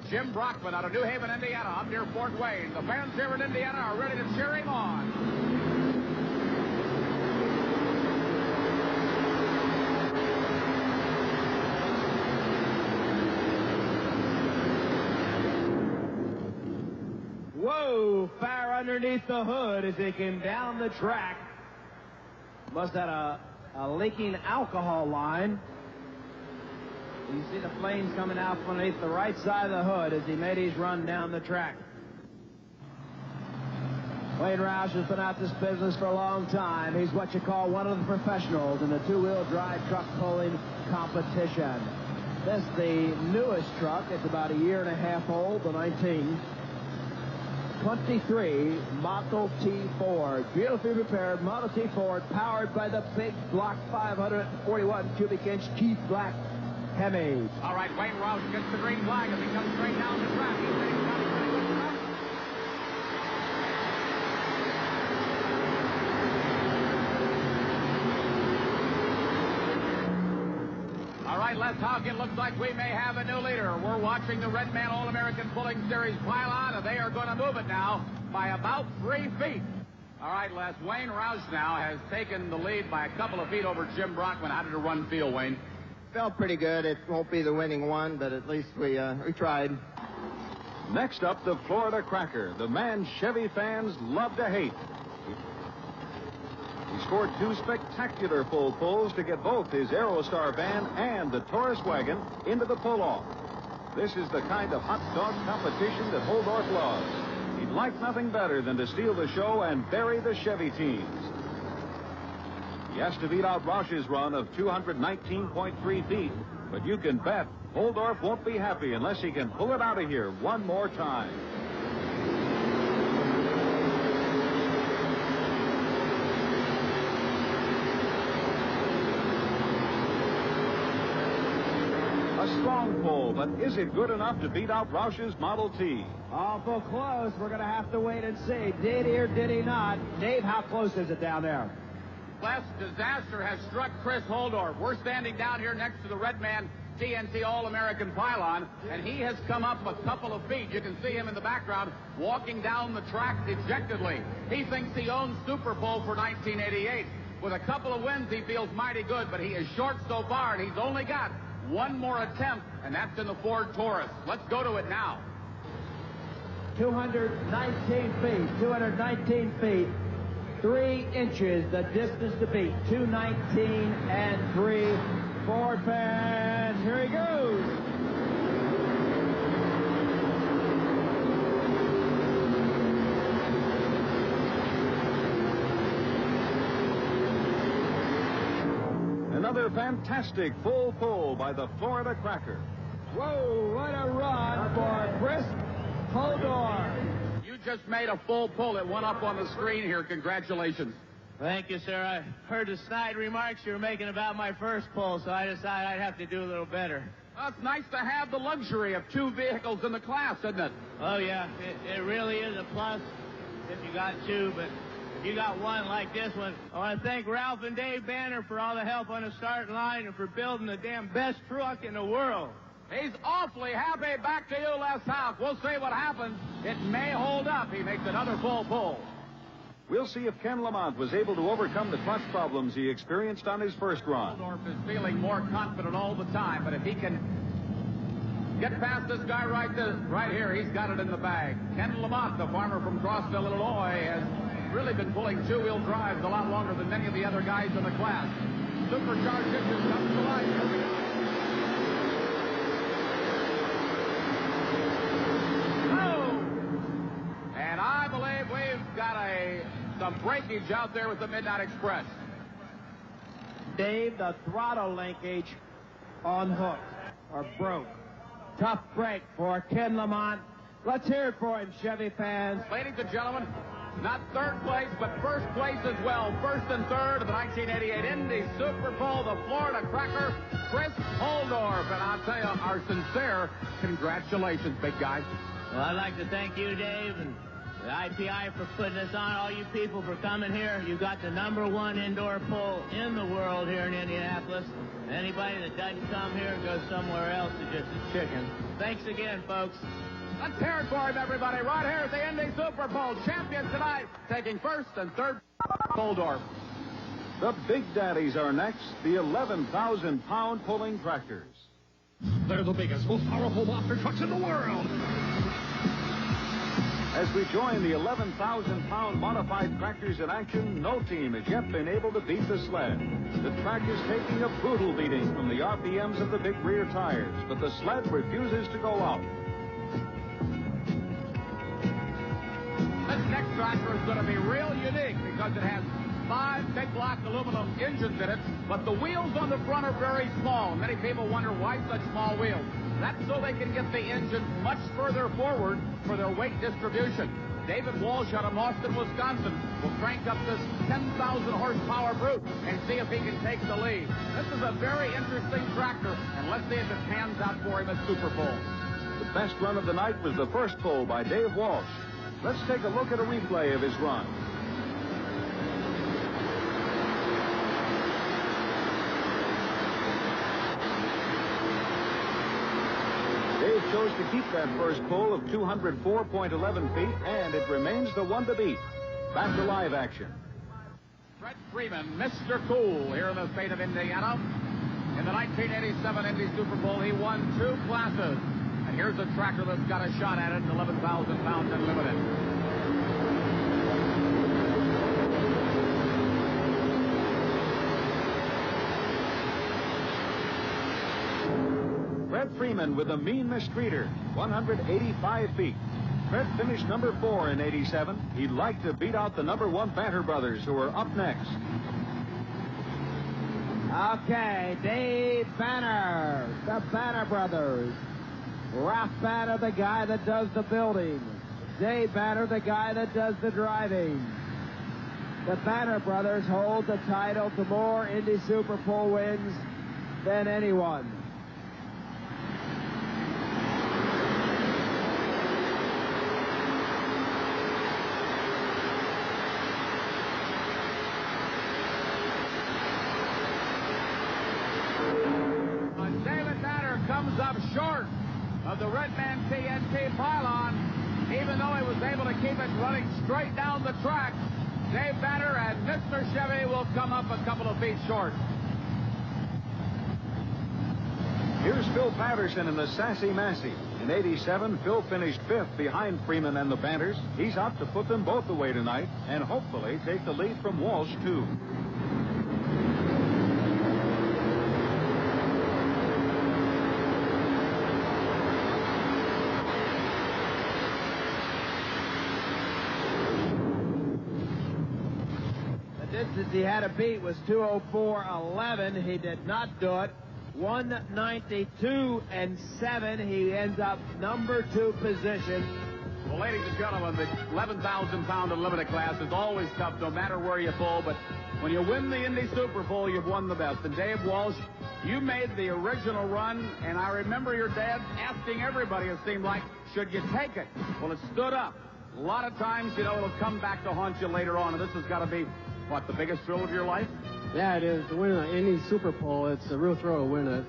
Jim Brockman out of New Haven, Indiana, up near Fort Wayne. The fans here in Indiana are ready to cheer him on. Whoa, fire underneath the hood as he came down the track. Must have had a leaking alcohol line. You see the flames coming out from underneath the right side of the hood as he made his run down the track. Wayne Roush has been out this business for a long time. He's what you call one of the professionals in the two-wheel drive truck pulling competition. This is the newest truck. It's about a year and a half old, the 1923 Model T Ford. Beautifully repaired Model T Ford, powered by the big block 541 cubic inch Keith Black Hemi. All right, Wayne Roush gets the green flag as he comes straight down the track. He's hitting pretty good stuff. All right, Les Hawk, it looks like we may have a new leader. We're watching the Red Man All-American Pulling Series pylon, and they are going to move it now by about 3 feet. All right, Les, Wayne Roush now has taken the lead by a couple of feet over Jim Brockman. How did the run feel, Wayne? Felt pretty good. It won't be the winning one, but at least we tried. Next up, the Florida Cracker, the man Chevy fans love to hate. He scored 2 spectacular full pulls to get both his Aerostar van and the Taurus wagon into the pull-off. This is the kind of hot dog competition that Holdorf loves. He'd like nothing better than to steal the show and bury the Chevy teams. He has to beat out Roush's run of 219.3 feet, but you can bet Holdorf won't be happy unless he can pull it out of here one more time. A strong pull, but is it good enough to beat out Roush's Model T? Awful close. We're going to have to wait and see. Did he or did he not? Dave, how close is it down there? Les, disaster has struck Chris Holdorf. We're standing down here next to the Red Man TNT All-American pylon, and he has come up a couple of feet. You can see him in the background walking down the track dejectedly. He thinks he owns Super Bowl for 1988. With a couple of wins, he feels mighty good, but he is short so far, and he's only got one more attempt, and that's in the Ford Taurus. Let's go to it now. 219 feet. 219 feet. 3 inches, the distance to beat. 219 and 3. Ford fans, here he goes. Another fantastic full pull by the Florida Cracker. Whoa, what a run for Chris Holdorf. You just made a full pull. It went up on the screen here. Congratulations. Thank you, sir. I heard the snide remarks you were making about my first pull, so I decided I'd have to do a little better. Well, it's nice to have the luxury of 2 vehicles in the class, isn't it? Oh, yeah. It really is a plus if you got 2, but if you got 1 like this one, I want to thank Ralph and Dave Banner for all the help on the starting line and for building the damn best truck in the world. He's awfully happy. Back to you, Les Houck. We'll see what happens. It may hold up. He makes another full pull. We'll see if Ken Lamont was able to overcome the clutch problems he experienced on his first run. Holdorf is feeling more confident all the time, but if he can get past this guy right here, he's got it in the bag. Ken Lamont, the farmer from Crossville, Illinois, has really been pulling 2-wheel drives a lot longer than many of the other guys in the class. Supercharged engine comes to life. Here we go. And I believe we've got some breakage out there with the Midnight Express. Dave, the throttle linkage unhooked or broke. Tough break for Ken Lamont. Let's hear it for him, Chevy fans. Ladies and gentlemen, not 3rd place, but 1st place as well. 1st and 3rd of the 1988 Indy Super Bowl, the Florida Cracker, Chris Holdorf. And I'll tell you, our sincere congratulations, big guy. Well, I'd like to thank you, Dave, and the IPI for putting this on. All you people for coming here. You got the #1 indoor pull in the world here in Indianapolis. Anybody that doesn't come here goes somewhere else is just a chicken. Thanks again, folks. Let's hear it for him, everybody. Right here at the Indy Super Bowl. Champion tonight, taking first and third, Goldorf. The Big Daddies are next, the 11,000-pound pulling tractors. They're the biggest, most powerful monster trucks in the world. As we join the 11,000-pound modified tractors in action, no team has yet been able to beat the sled. The tractor's taking a brutal beating from the RPMs of the big rear tires, but the sled refuses to go out. This next tractor is going to be real unique because it has 5 big block aluminum engines in it, but the wheels on the front are very small. Many people wonder why such small wheels. That's so they can get the engine much further forward for their weight distribution. David Walsh out of Austin, Wisconsin, will crank up this 10,000 horsepower brute and see if he can take the lead. This is a very interesting tractor, and let's see if it pans out for him at Super Bowl. The best run of the night was the first pull by Dave Walsh. Let's take a look at a replay of his run. Dave chose to keep that first pull of 204.11 feet, and it remains the one to beat. Back to live action. Fred Freeman, Mr. Cool, here in the state of Indiana. In the 1987 Indy Super Bowl, he won 2 classes. And here's a tractor that's got a shot at it, 11,000 pounds unlimited. Fred Freeman with a mean mistreater, 185 feet. Fred finished #4 in '87. He'd like to beat out the #1 Banter brothers, who are up next. Okay, Dave Banner, the Banner brothers. Ralph Banner, the guy that does the building. Dave Banner, the guy that does the driving. The Banner brothers hold the title to more Indy Super Bowl wins than anyone. David Banner comes up short of the Redman TNT pylon. Even though he was able to keep it running straight down the track, Dave Banner and Mr. Chevy will come up a couple of feet short. Here's Phil Patterson in the Sassy Massey. In '87, Phil finished 5th behind Freeman and the Banters. He's out to put them both away tonight and hopefully take the lead from Walsh, too. The distance he had to beat was 2:04.11. He did not do it. 1:92.7. He ends up #2 position. Well, ladies and gentlemen, the 11,000-pound unlimited class is always tough, no matter where you pull. But when you win the Indy Super Bowl, you've won the best. And Dave Walsh, you made the original run, and I remember your dad asking everybody, it seemed like, should you take it? Well, it stood up. A lot of times, you know, it'll come back to haunt you later on, and this has got to be, what, the biggest thrill of your life? Yeah, it is. To win an Indy Super Bowl, it's a real thrill to win it.